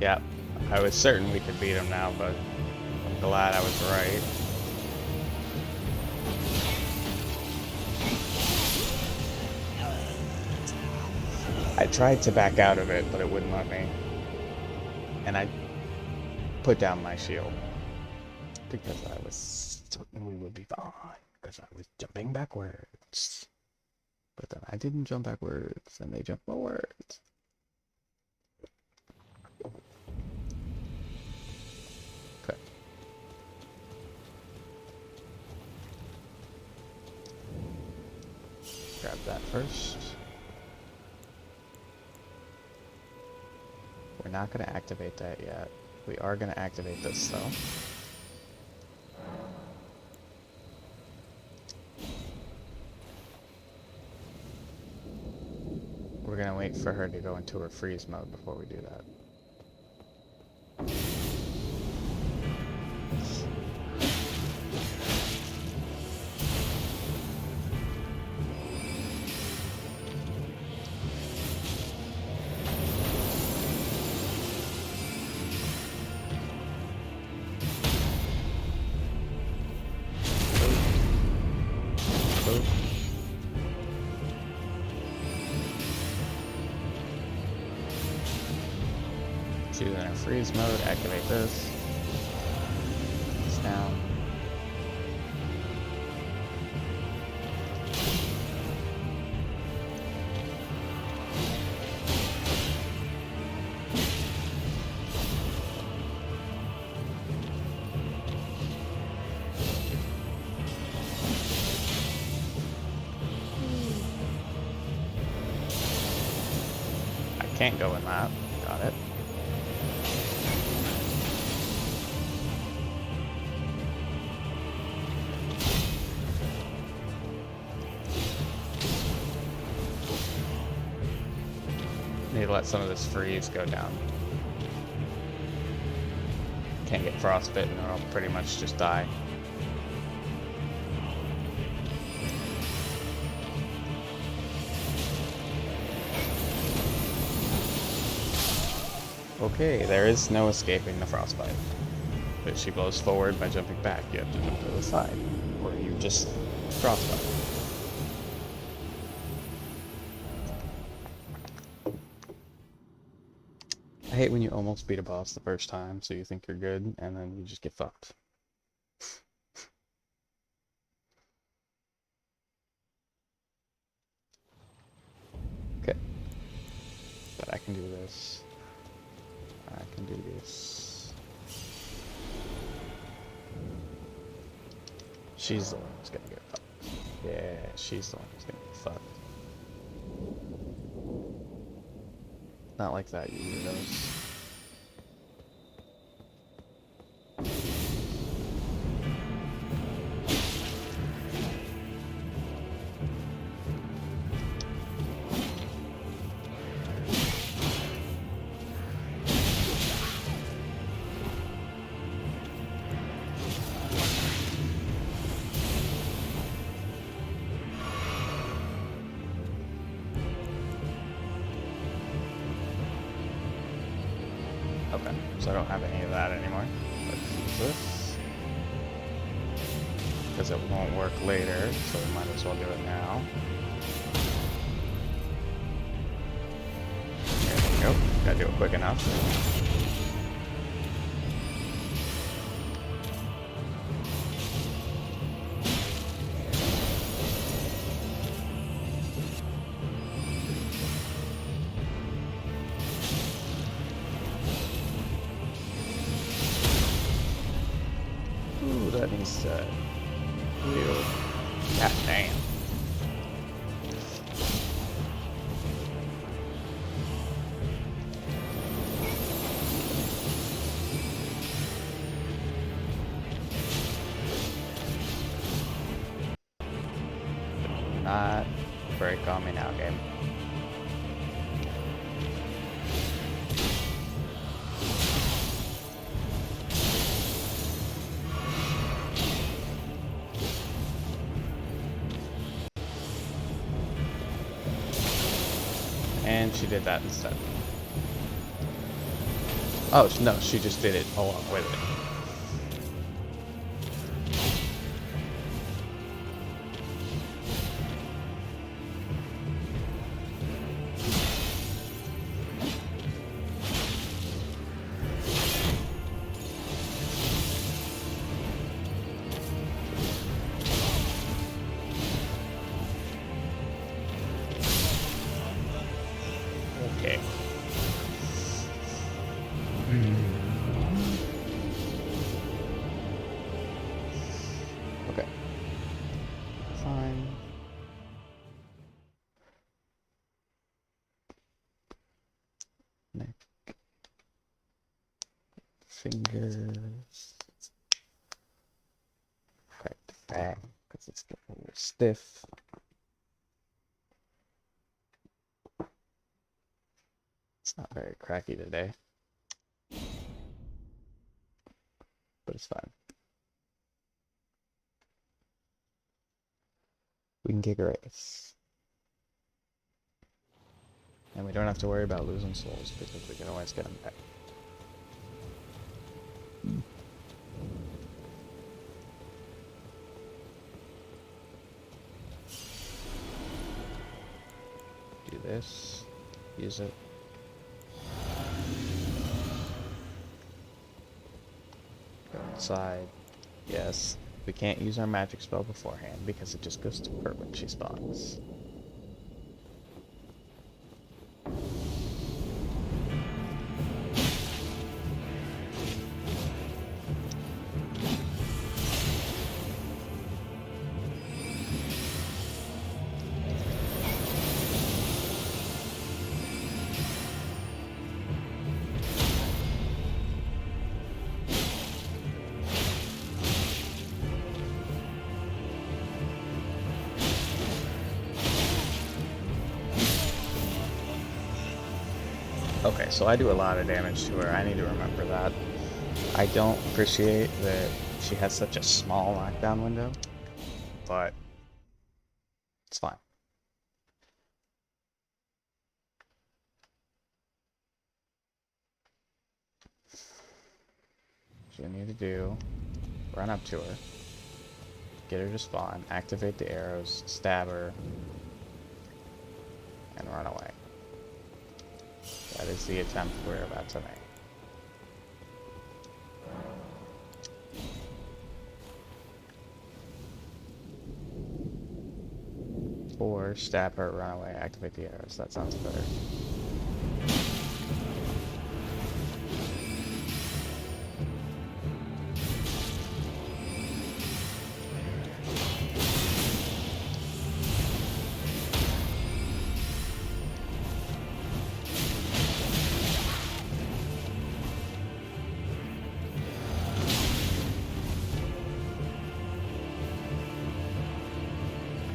yeah, I was certain we could beat him now, but I'm glad I was right. I tried to back out of it, but it wouldn't let me. And I put down my shield because I was certain we would be fine, because I was jumping backwards. But then I didn't jump backwards, and they jumped forwards. Okay. Grab that first. We're not going to activate that yet. We are going to activate this, though. We're going to wait for her to go into her freeze mode before we do that. She's in her freeze mode, activate this. It's down. I can't go in that. Got it. Need to let some of this freeze go down. Can't get frostbitten or I'll pretty much just die. Okay, there is no escaping the frostbite. But she blows forward by jumping back. You have to jump to the side, or you just frostbite. hate when you almost beat a boss the first time, so you think you're good, and then you just get fucked. Okay. But I can do this. I can do this. She's the one who's gonna get fucked. Yeah, she's the one who's gonna get fucked. Not like that, you weirdos. Okay, so I don't have any of that anymore. Let's use this. Because it won't work later, so we might as well do it now. There we go. Gotta do it quick enough. Ooh, that needs to heal. God damn. Not break on me now, game. And she did that instead. Oh, no, she just did it along with it. Okay. Okay. Fine. Neck. Fingers. Crack the back because it's getting a little stiff. It's not very cracky today, but it's fine. We can kick a race. And we don't have to worry about losing souls because we can always get them back. Do this. Use it. Go inside. Yes. We can't use our magic spell beforehand because it just goes to her when she spawns. Okay, so I do a lot of damage to her. I need to remember that. I don't appreciate that she has such a small knockdown window, but it's fine. What you need to do, run up to her, get her to spawn, activate the arrows, stab her, and run away. That is the attempt we're about to make. Or stab her, run away, activate the arrows. That sounds better.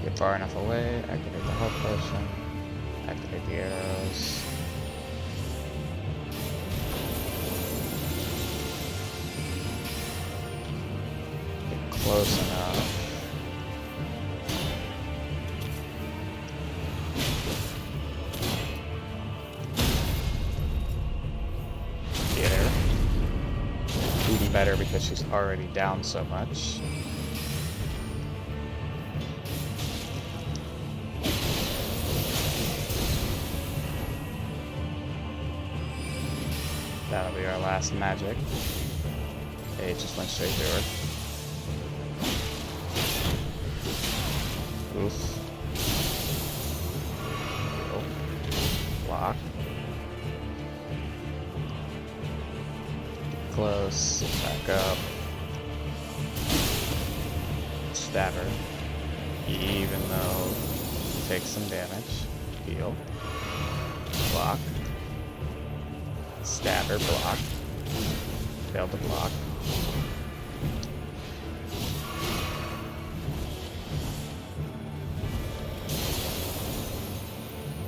Get far enough away, activate the health potion, activate the arrows. Get close enough. Get her. Even better because she's already down so much. That'll be our last magic. It just went straight through her. Oof. Oh. Block. Get close. Back up. Stab her. Even though it takes some damage. Heal. Block. Stab her, block. Failed to block.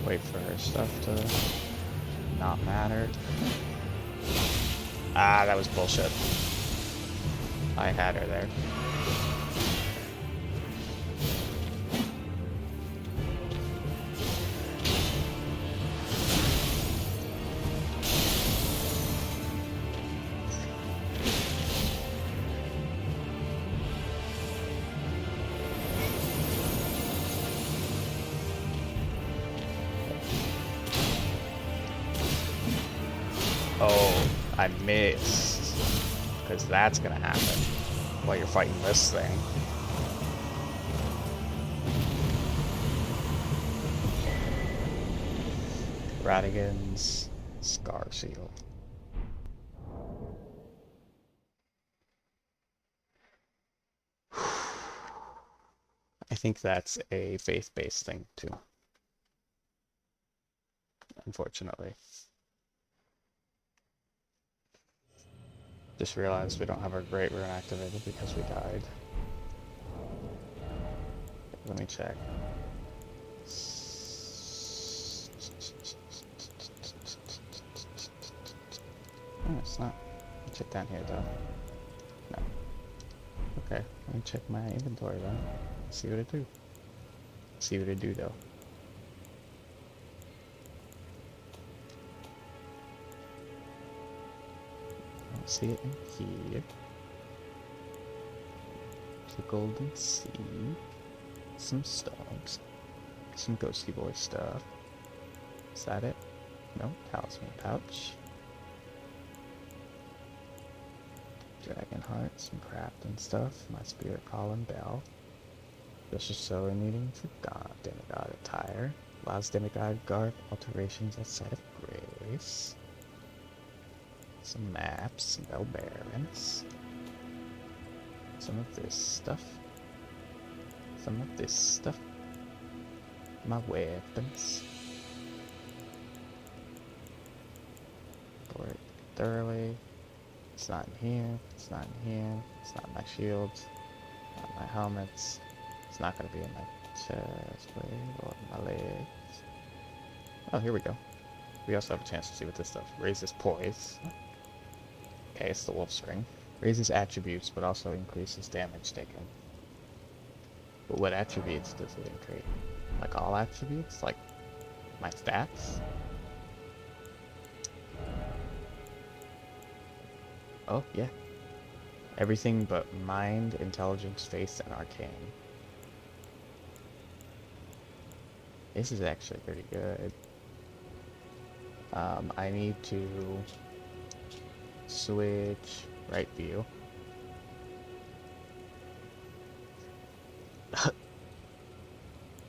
Wait for her stuff to not matter. Ah, that was bullshit. I had her there. Oh, I missed. Because that's gonna happen while you're fighting this thing. Radigan's Scar Seal. I think that's a faith-based thing too. Unfortunately. Just realized we don't have our Great Rune activated because we died. Let me check. Oh, it's not. Let me check down here though. No. Okay, let me check my inventory then. See what it do. See what it do though. See it in here. The golden seed, some stones, some ghosty boy stuff. Is that it? No, talisman pouch. Dragon heart, some crafting stuff. My spirit column bell. Precious soul needing for God demigod attire. Allows demigod garb alterations outside of grace. Some maps, some bell bearings, some of this stuff, some of this stuff, my weapons. For it thoroughly. It's not in here, it's not in here, it's not in my shields, not in my helmets, it's not going to be in my chest or my legs. Oh, here we go. We also have a chance to see what this stuff raises poise. Okay, it's the wolf string. Raises attributes, but also increases damage taken. But what attributes does it increase? Like all attributes? Like my stats? Oh, yeah. Everything but mind, intelligence, face, and arcane. This is actually pretty good. I need to switch right view.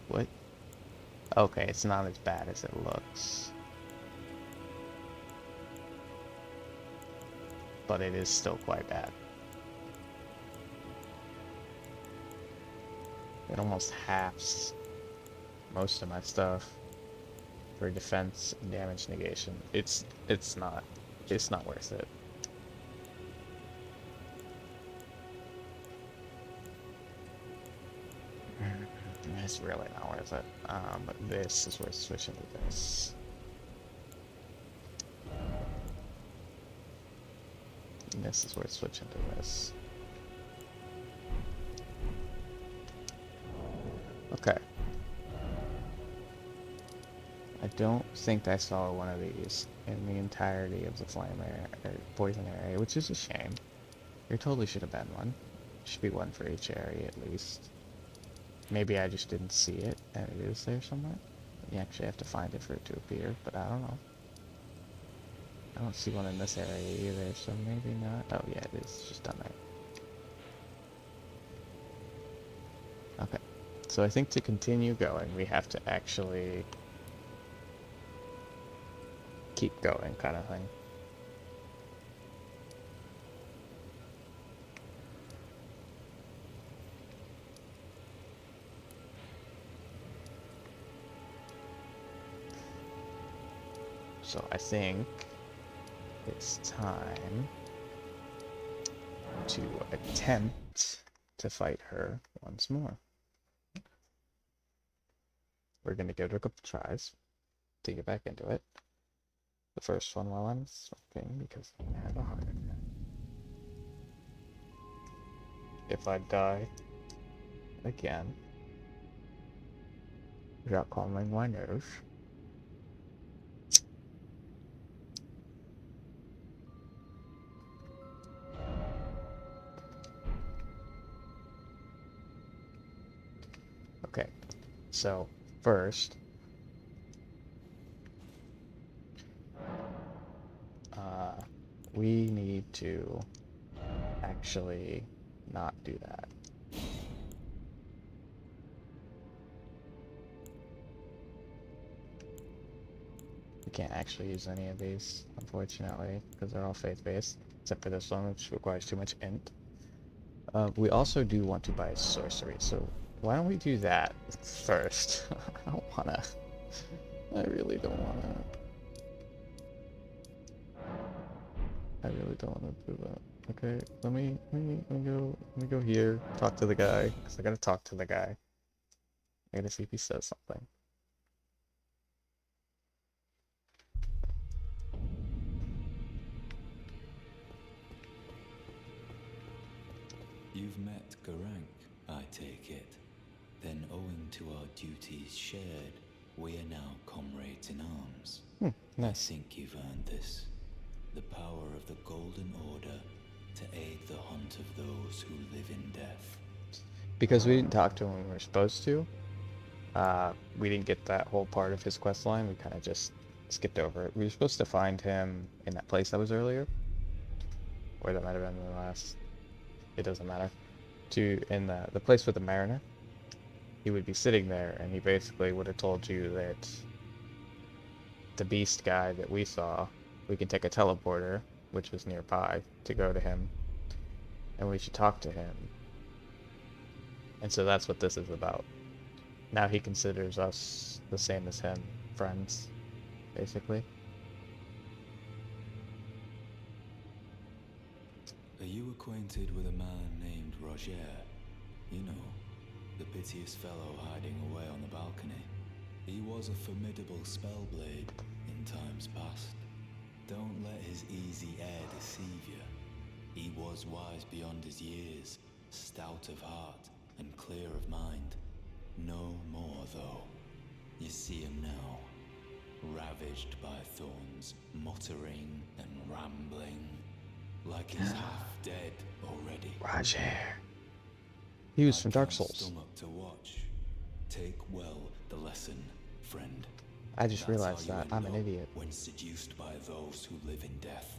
What? Okay, it's not as bad as it looks. But it is still quite bad. It almost halves most of my stuff for defense and damage negation. It's not worth it. It's really not worth it. But this is worth switching to this. And this is worth switching to this. Okay. I don't think I saw one of these in the entirety of the flame area, or poison area, which is a shame. There totally should have been one. Should be one for each area at least. Maybe I just didn't see it, and it is there somewhere. You actually have to find it for it to appear, but I don't know. I don't see one in this area either, so maybe not. Oh yeah, it is. It's just down there. Okay. So I think to continue going, we have to actually keep going, kind of thing. So I think it's time to attempt to fight her once more. We're going to give it a couple tries to get back into it. The first one while I'm smoking because I have a heart attack. If I die again without calming my nerves, okay, so first, we need to actually not do that. We can't actually use any of these, unfortunately, because they're all faith-based, except for this one, which requires too much int. We also do want to buy sorcery, so why don't we do that first? I don't wanna. I really don't wanna. I really don't wanna do that. Okay, let me go here, talk to the guy, because I gotta talk to the guy. I gotta see if he says something. You've met Garank, I take it. Then owing to our duties shared, we are now comrades in arms. Nice. I think you've earned this. The power of the Golden Order to aid the hunt of those who live in death. Because we didn't talk to him when we were supposed to, we didn't get that whole part of his quest line. We kind of just skipped over it. We were supposed to find him in that place that was earlier, or that might have been the last. It doesn't matter. In the place with the mariner, he would be sitting there, and he basically would have told you that the beast guy that we saw, we can take a teleporter, which was nearby, to go to him, and we should talk to him. And so that's what this is about. Now he considers us the same as him, friends, basically. Are you acquainted with a man named Roger? You know, the piteous fellow hiding away on the balcony. He was a formidable spellblade in times past. Don't let his easy air deceive you. He was wise beyond his years, stout of heart and clear of mind. No more, though. You see him now, ravaged by thorns, muttering and rambling, like he's half dead already. Roger. He was from Dark Souls. Stomach to watch. Take well the lesson, friend. I just That's how realized you that. end I'm an up idiot. when seduced by those who live in death.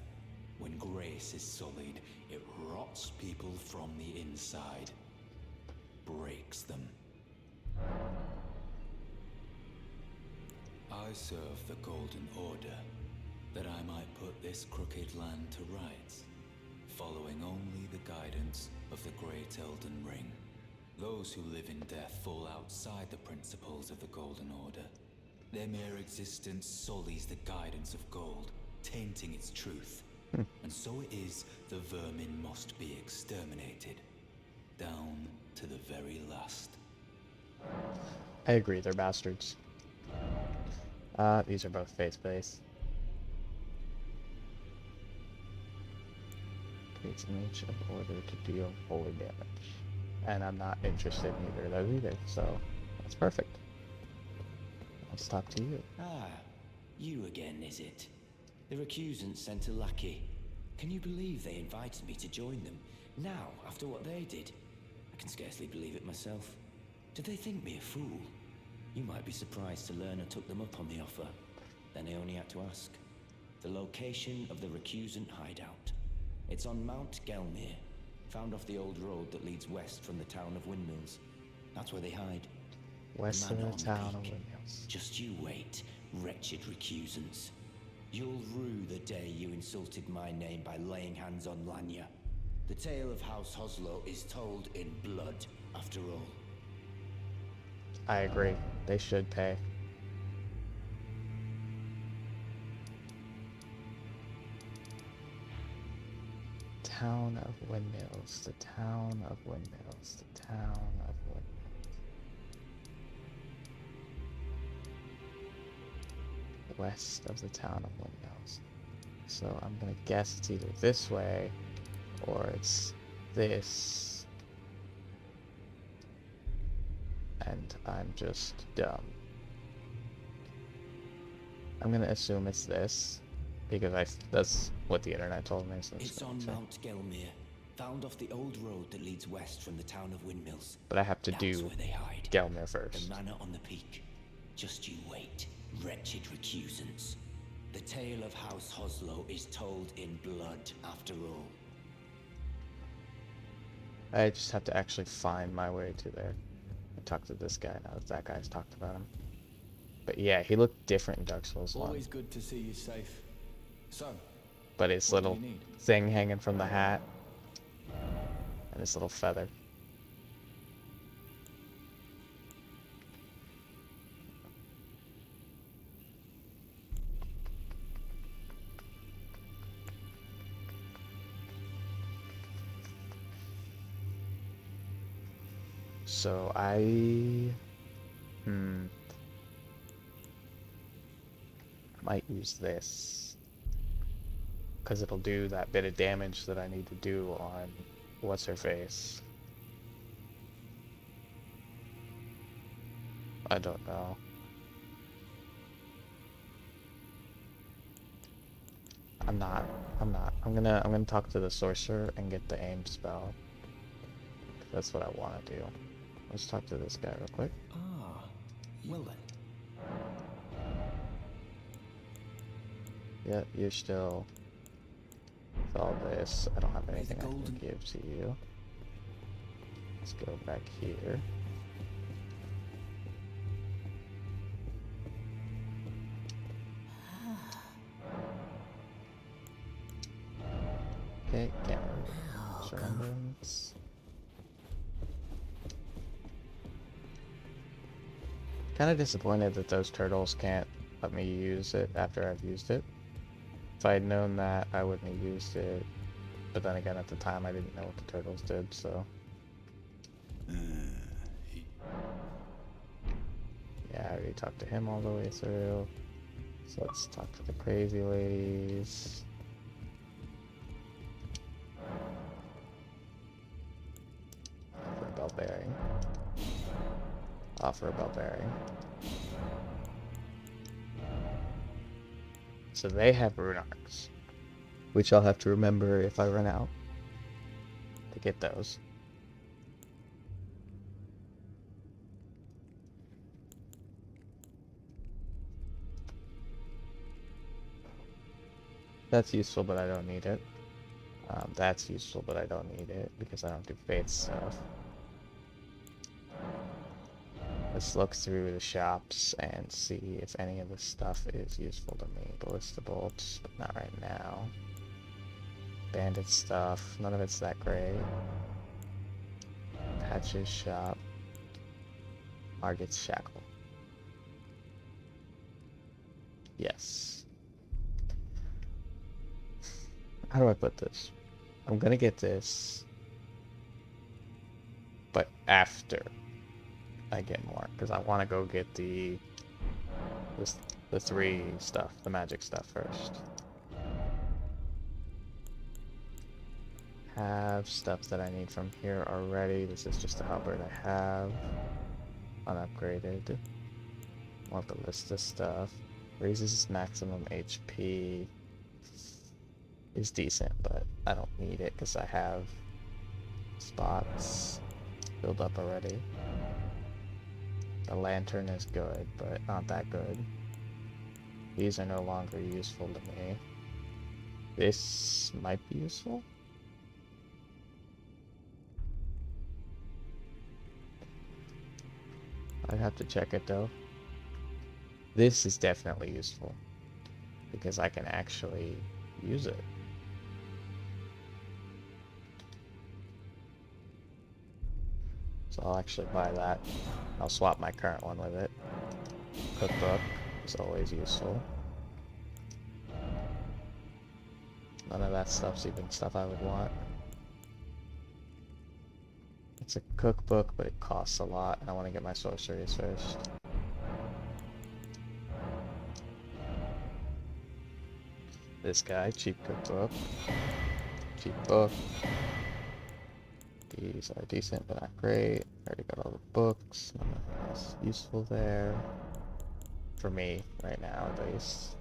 When grace is sullied, it rots people from the inside. Breaks them. I serve the Golden Order, that I might put this crooked land to rights, following only the guidance of the great Elden Ring. Those who live in death fall outside the principles of the Golden Order. Their mere existence sullies the guidance of gold, tainting its truth. And so it is the vermin must be exterminated, down to the very last. I agree, they're bastards. These are both faith-based. Creates an image of order to deal holy damage. And I'm not interested in either of those either, so that's perfect. Let's talk to you. Ah, you again, is it? The recusants sent a lackey. Can you believe they invited me to join them? Now, after what they did? I can scarcely believe it myself. Did they think me a fool? You might be surprised to learn I took them up on the offer. Then I only had to ask. The location of the recusant hideout. It's on Mount Gelmir, found off the old road that leads west from the town of Windmills. That's where they hide. West of manor the on town of peak. Windmills. Just you wait, wretched recusants. You'll rue the day you insulted my name by laying hands on Lanya. The tale of House Hoslow is told in blood, after all. I agree. They should pay. Town of Windmills. The town of Windmills. The town of Windmills. West of the town of Windmills. So I'm gonna guess it's either this way or it's this. And I'm just dumb. I'm gonna assume it's this because that's what the internet told me. So It's on Mount Gelmir, found off the old road that leads west from the town of Windmills. But I have to That's do where they hide. Gelmir The first. manor on the peak. Just you wait, wretched recusants. The tale of House Hoslow is told in blood, after all. I just have to actually find my way to there. I talked to this guy now that guy's talked about him. But yeah, he looked different in Dark Souls 1. Always good to see you safe. So, But his what do little you need? thing hanging from the hat and his little feather. So I might use this because it'll do that bit of damage that I need to do on what's her face. I don't know. I'm gonna talk to the sorcerer and get the aim spell. That's what I want to do. Let's talk to this guy real quick. Ah, well then. Yeah, you're still with all this. I don't have May the anything I can golden- give to you. Let's go back here. Okay, can't remember. Remembrance. Kind of disappointed that those turtles can't let me use it after I've used it. If I'd known that, I wouldn't have used it. But then again, at the time, I didn't know what the turtles did, so... Yeah, I already talked to him all the way through. So let's talk to the crazy ladies. Offer a bell bearing. Offer a bell bearing. So they have rune arcs, which I'll have to remember if I run out to get those. That's useful, but I don't need it. That's useful, but I don't need it because I don't do faith stuff. Let's look through the shops and see if any of this stuff is useful to me. Ballista bolts, but not right now. Bandit stuff, none of it's that great. Patches shop. Margot's shackle. Yes. How do I put this? I'm gonna get this, but after I get more, because I want to go get the 3 stuff, the magic stuff first. Have stuff that I need from here already. This is just a halberd I have unupgraded. More ballista stuff. Raises maximum HP. Is decent, but I don't need it because I have spots filled up already. The lantern is good, but not that good. These are no longer useful to me. This might be useful. I'd have to check it though. This is definitely useful because I can actually use it. So I'll actually buy that. I'll swap my current one with it. Cookbook is always useful. None of that stuff's even stuff I would want. It's a cookbook, but it costs a lot, and I want to get my sorceries first. This guy, cheap cookbook. Cheap book. These are decent, but not great. Already got all the books. Nothing else useful there. For me, right now, at least.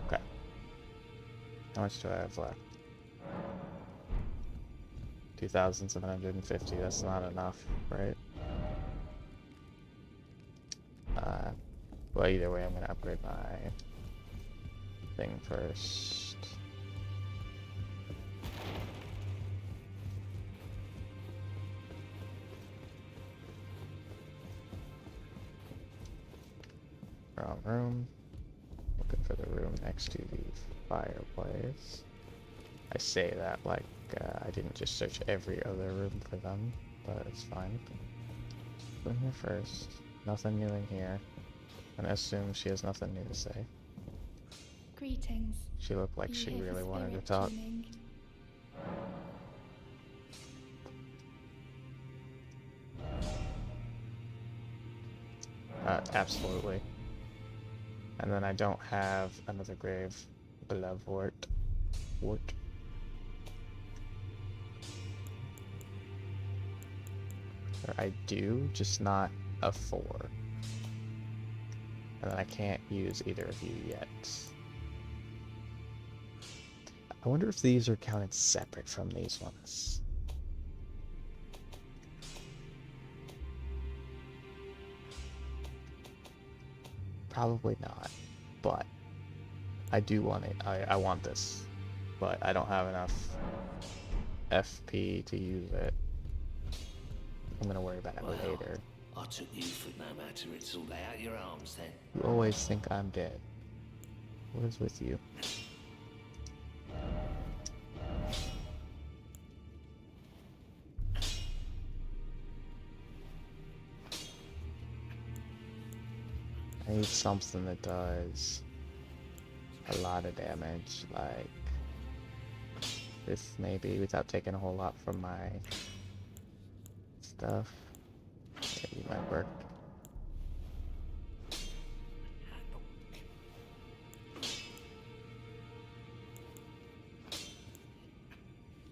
Okay. How much do I have left? 2,750. That's not enough, right? Well, either way, I'm gonna upgrade my thing first. Wrong room. Looking for the room next to the fireplace. I say that like I didn't just search every other room for them, but it's fine. Go in here first. Nothing new in here. And I assume she has nothing new to say. Greetings. She looked like she You hear the really wanted to spirit talk. tuning? Absolutely. And then I don't have another grave below Wart. Or I do, just not a 4. And then I can't use either of you yet. I wonder if these are counted separate from these ones. Probably not, but I do want it. I want this, but I don't have enough FP to use it. I'm gonna worry about it later. I took you for no matter, it's all out your arms then. You always think I'm dead. What is with you? I need something that does a lot of damage, like this maybe, without taking a whole lot from my stuff. Maybe might work.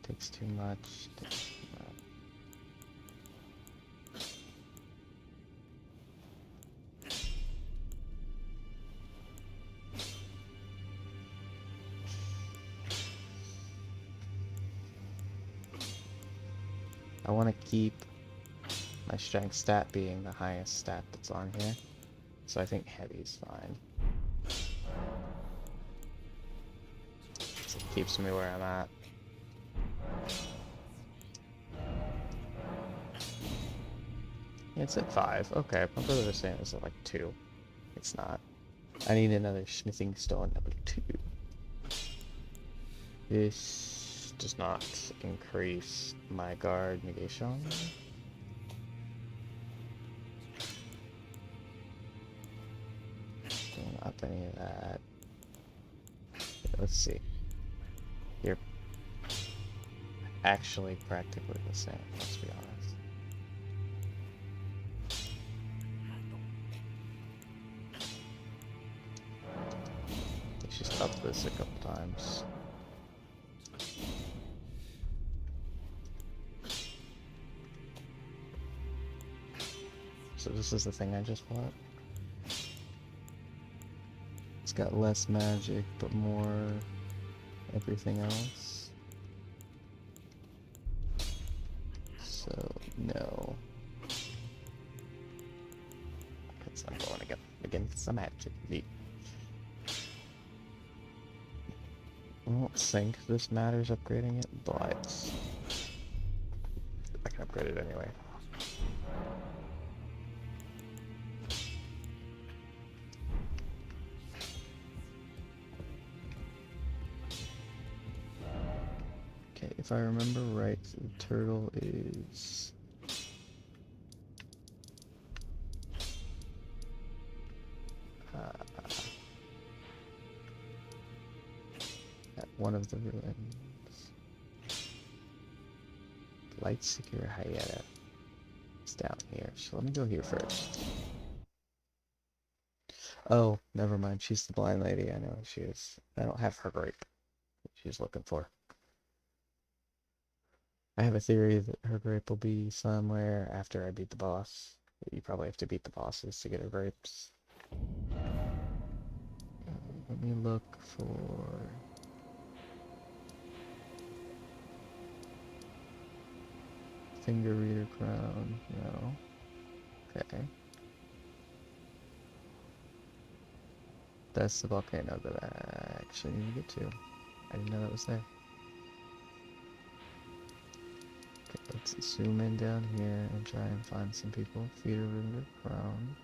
Takes too much. Takes too much. I want to keep my strength stat being the highest stat that's on here, so I think heavy's fine. keeps me where I'm at. Yeah, it's at 5. Okay, my brother was saying it's at like 2. It's not. I need another smithing stone number 2. This does not increase my guard negation. Don't up any of that. Let's see. You're actually practically the same, let's be honest. Let's just up this a couple times. So this is the thing I just bought. It's got less magic, but more everything else. So, no. Because I'm going against some magic. Neat. I don't think this matters upgrading it, but I can upgrade it anyway. Okay, if I remember right, the turtle is at one of the ruins. Lightseeker Hyena. It's down here, so let me go here first. Oh, never mind. She's the blind lady. I know who she is. I don't have her grape. She's looking for. I have a theory that her grape will be somewhere after I beat the boss. You probably have to beat the bosses to get her grapes. Let me look for... Finger Reader Crown. No. Okay. That's the volcano that I actually need to get to. I didn't know that was there. Okay, let's zoom in down here and try and find some people. Theater River Crown.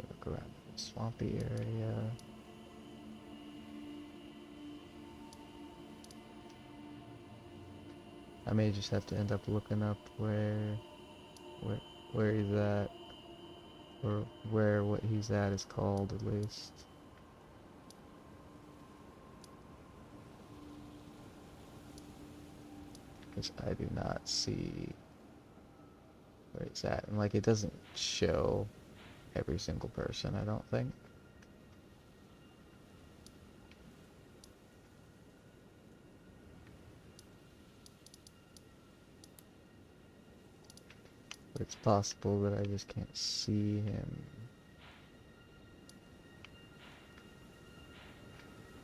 Look around the swampy area. I may just have to end up looking up where he's at, or where what he's at is called at least. Because I do not see where it's at, and like it doesn't show every single person, I don't think. But it's possible that I just can't see him.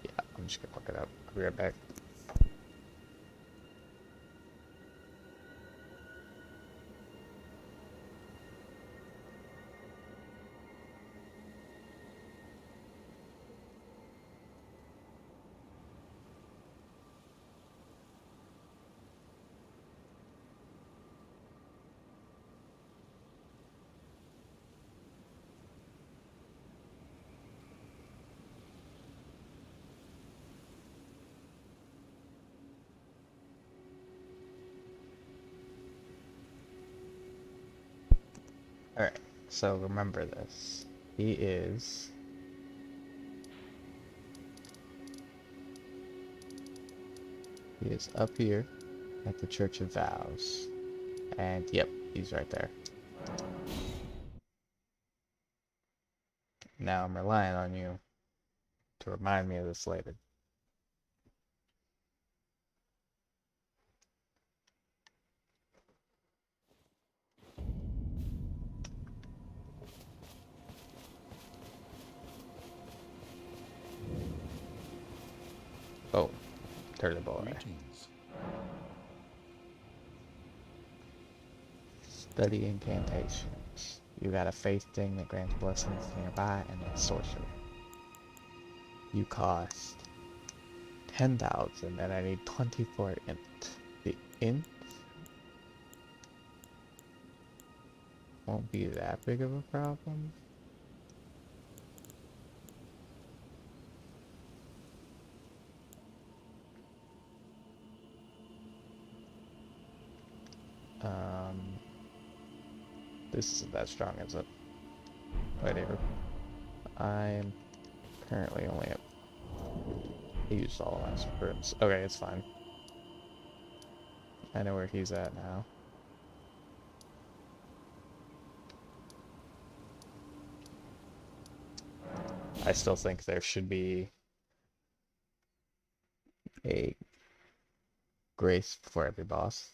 Yeah, I'm just gonna look it up. I'll be right back. Alright, so remember this. He is up here at the Church of Vows. And yep, he's right there. Now I'm relying on you to remind me of this later. Oh, turtle boy. Greetings. Study incantations. You got a faith thing that grants blessings nearby, and then sorcery. You cost 10,000, and I need 24 int. The int won't be that big of a problem. This isn't that strong, is it? Whatever. I'm currently only at... He used all of my sprints. Okay, it's fine. I know where he's at now. I still think there should be a grace for every boss.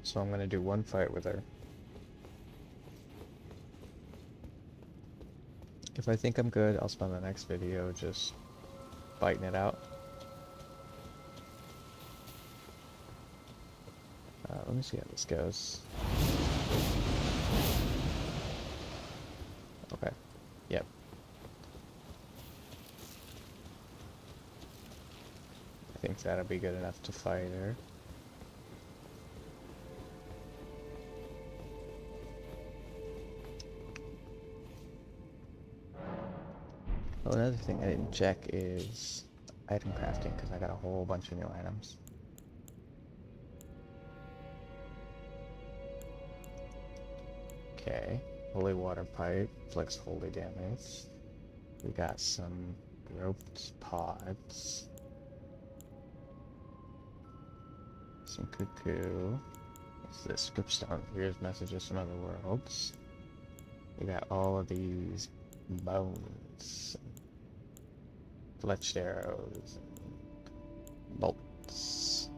So I'm gonna do one fight with her. If I think I'm good, I'll spend the next video just fighting it out. Let me see how this goes. Okay. Yep. I think that'll be good enough to fight her. Oh, another thing I didn't check is item crafting, because I got a whole bunch of new items. Okay, holy water pipe, inflicts holy damage. We got some roped pods. Some cuckoo. What's this? Scriptstone. Here's messages from other worlds. We got all of these bones. Fletched arrows. And bolts.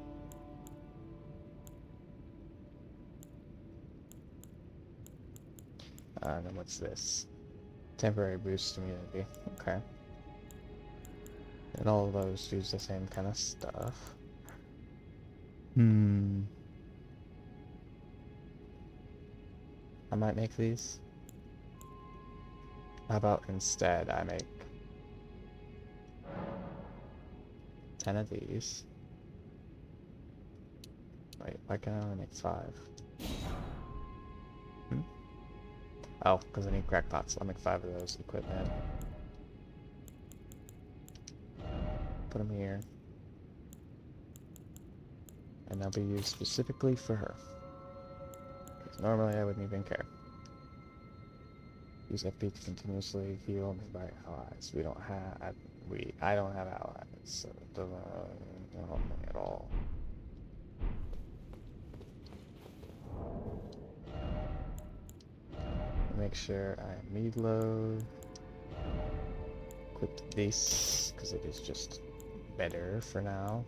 And then what's this? Temporary boost immunity. Okay. And all of those use the same kind of stuff. I might make these. How about instead I make 10 of these. Wait, why can I only make 5? Oh, because I need crackpots. I'll make 5 of those equipment. Put them here. And they'll be used specifically for her. Because normally I wouldn't even care. Use FP to continuously heal nearby allies. We don't have... I don't have allies, so it doesn't help me at all. Make sure I need load. Equip this, because it is just better for now.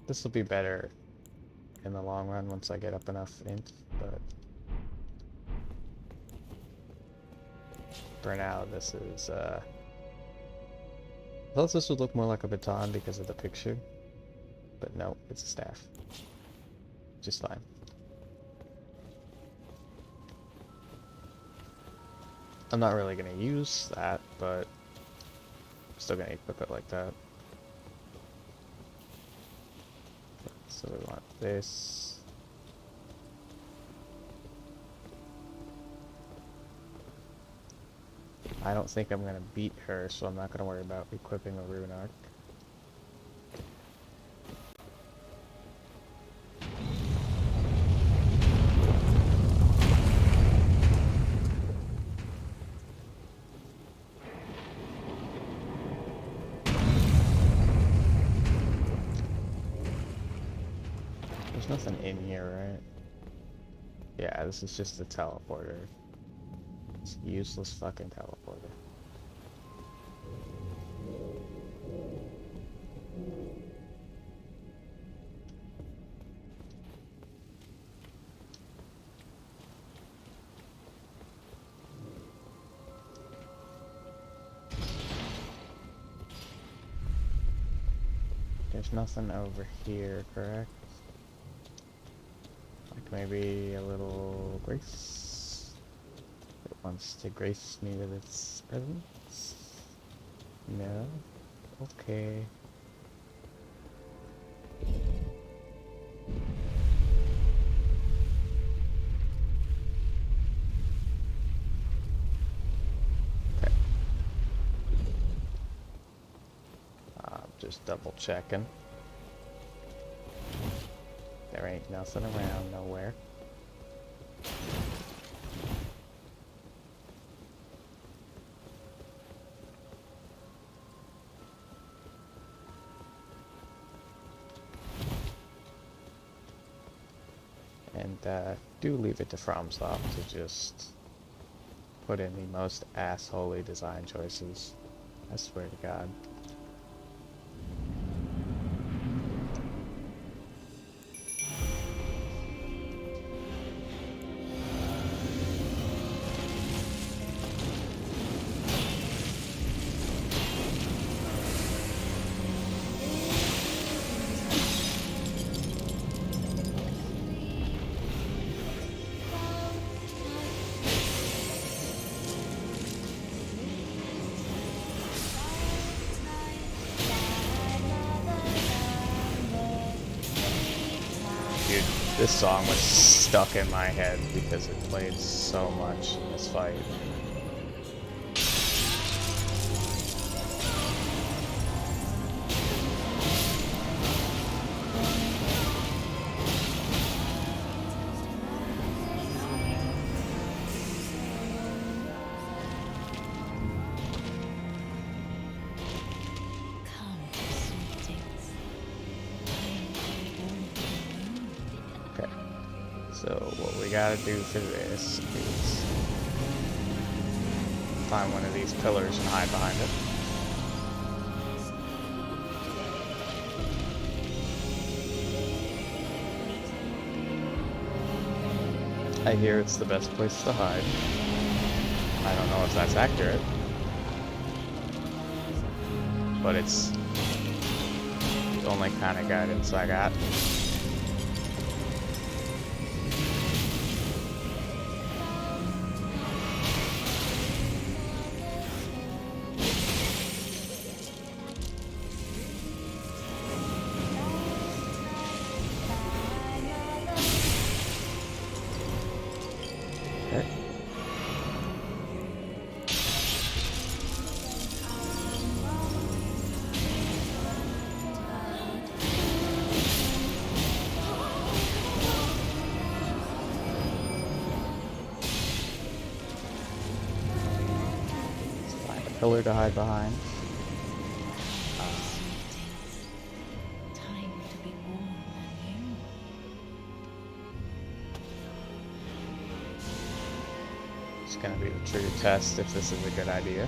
This will be better in the long run once I get up enough int, but for now this is I thought this would look more like a baton because of the picture, but no, it's a staff. Just fine. I'm not really gonna use that, but I'm still gonna equip it like that. So we want this. I don't think I'm gonna beat her, so I'm not gonna worry about equipping a rune arc. There's nothing in here, right? Yeah, this is just a teleporter. It's a useless fucking teleporter. There's nothing over here, correct? Like maybe a little grace? It wants to grace me with its presence? No? Okay. Okay. Just double checking. There ain't nothing around nowhere. And do leave it to FromSoft to just put in the most assholey design choices. I swear to God. Dude, this song was stuck in my head because it played so much in this fight. Okay, so what we gotta do for this is find one of these pillars and hide behind it. I hear it's the best place to hide. I don't know if that's accurate, but it's the only kind of guidance I got. Okay. Let's find a pillar to hide behind. Time to be born anew. It's gonna be the true test if this is a good idea.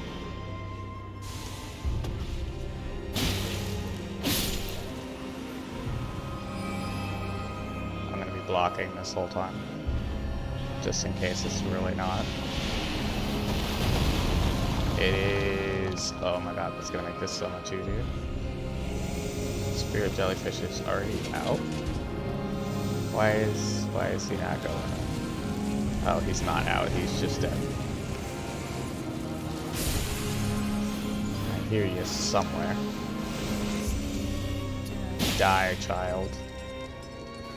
I'm gonna be blocking this whole time, just in case it's really not. It is. Oh my god, that's gonna make this so much easier. Spirit jellyfish is already out. Why is he not going? Oh, he's not out, he's just dead. I hear you somewhere. Die, child.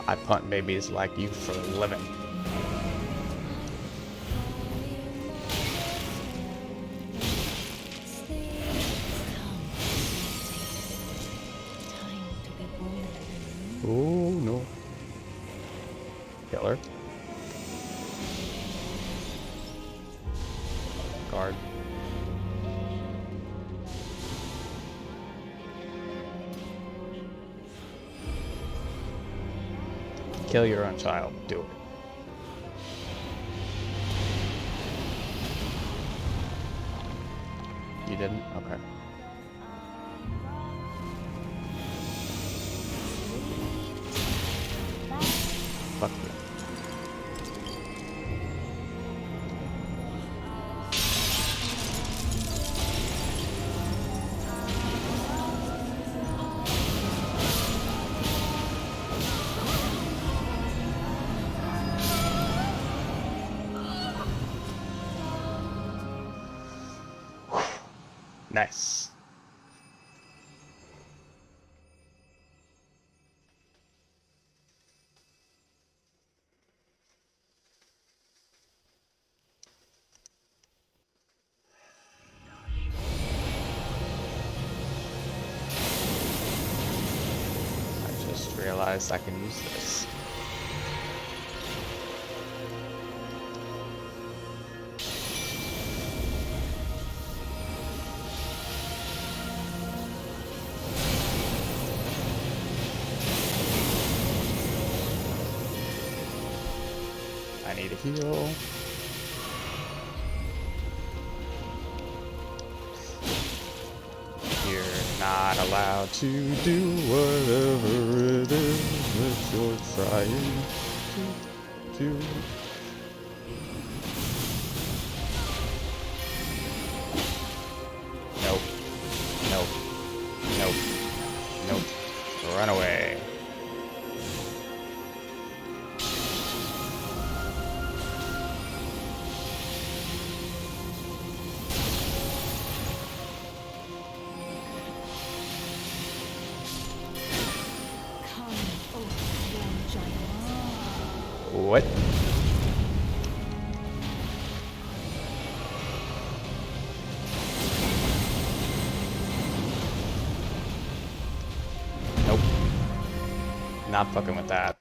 I punt babies like you for a living. Time to be born anew. Oh no. Killer. Guard. Kill your own child. Do it. You didn't? Okay. Fuck you. Nice. I just realized I can use this. I need a heal. You're not allowed to do whatever it is that you're trying to do. Nope. Nope. Nope. Nope. Run away. Come, O strong giant. What? Nope. Not fucking with that.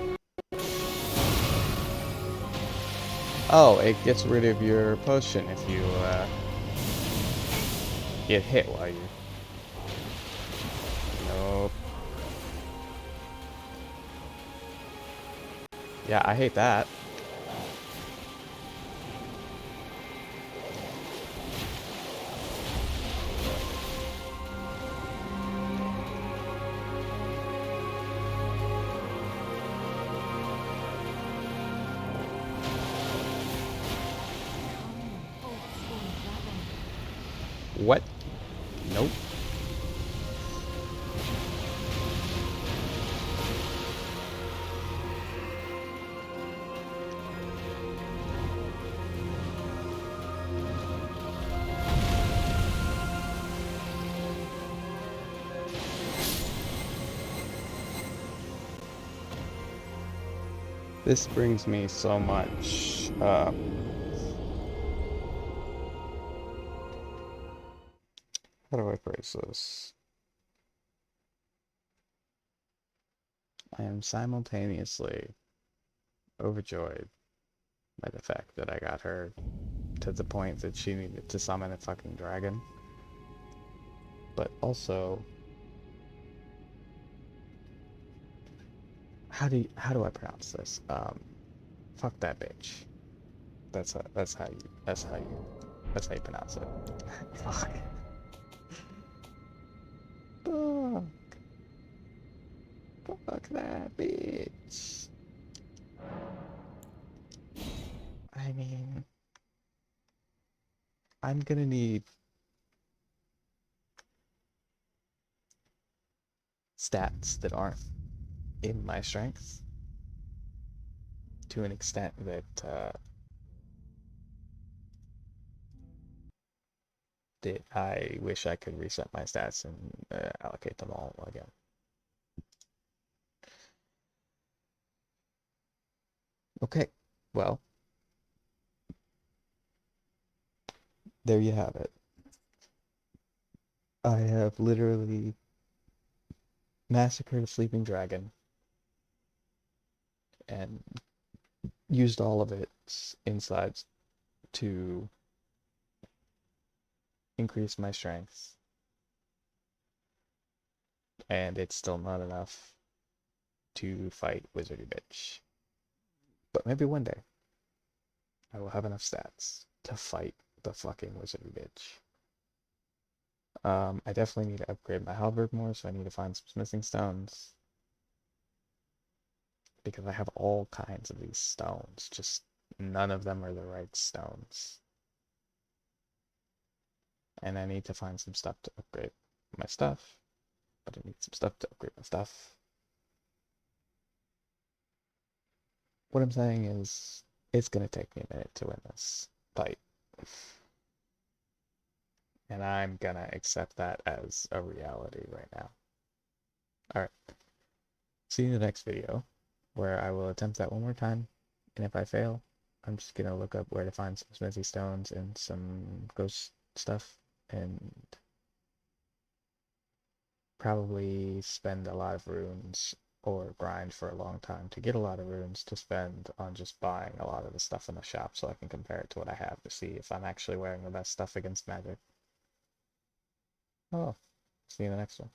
Oh, it gets rid of your potion if you get hit while you... Nope. Yeah, I hate that. O strong dragon. What? Nope. This brings me so much, how do I phrase this? I am simultaneously overjoyed by the fact that I got her to the point that she needed to summon a fucking dragon. But also, how do I pronounce this? Fuck that bitch. That's how you pronounce it. Fuck. Fuck. Fuck that bitch. I mean, I'm gonna need stats that aren't in my strength to an extent that I wish I could reset my stats and allocate them all again. Okay, well, there you have it. I have literally massacred a sleeping dragon and used all of its insides to increase my strength. And it's still not enough to fight Wizardy Bitch. But maybe one day I will have enough stats to fight the fucking Wizardy Bitch. I definitely need to upgrade my halberd more, so I need to find some smithing stones. Because I have all kinds of these stones, just none of them are the right stones. And I need to find some stuff to upgrade my stuff. But I need some stuff to upgrade my stuff. What I'm saying is, it's gonna take me a minute to win this fight. And I'm gonna accept that as a reality right now. Alright. See you in the next video, where I will attempt that one more time, and if I fail, I'm just gonna look up where to find some smithy stones and some ghost stuff, and probably spend a lot of runes or grind for a long time to get a lot of runes to spend on just buying a lot of the stuff in the shop so I can compare it to what I have to see if I'm actually wearing the best stuff against magic. Oh, see you in the next one.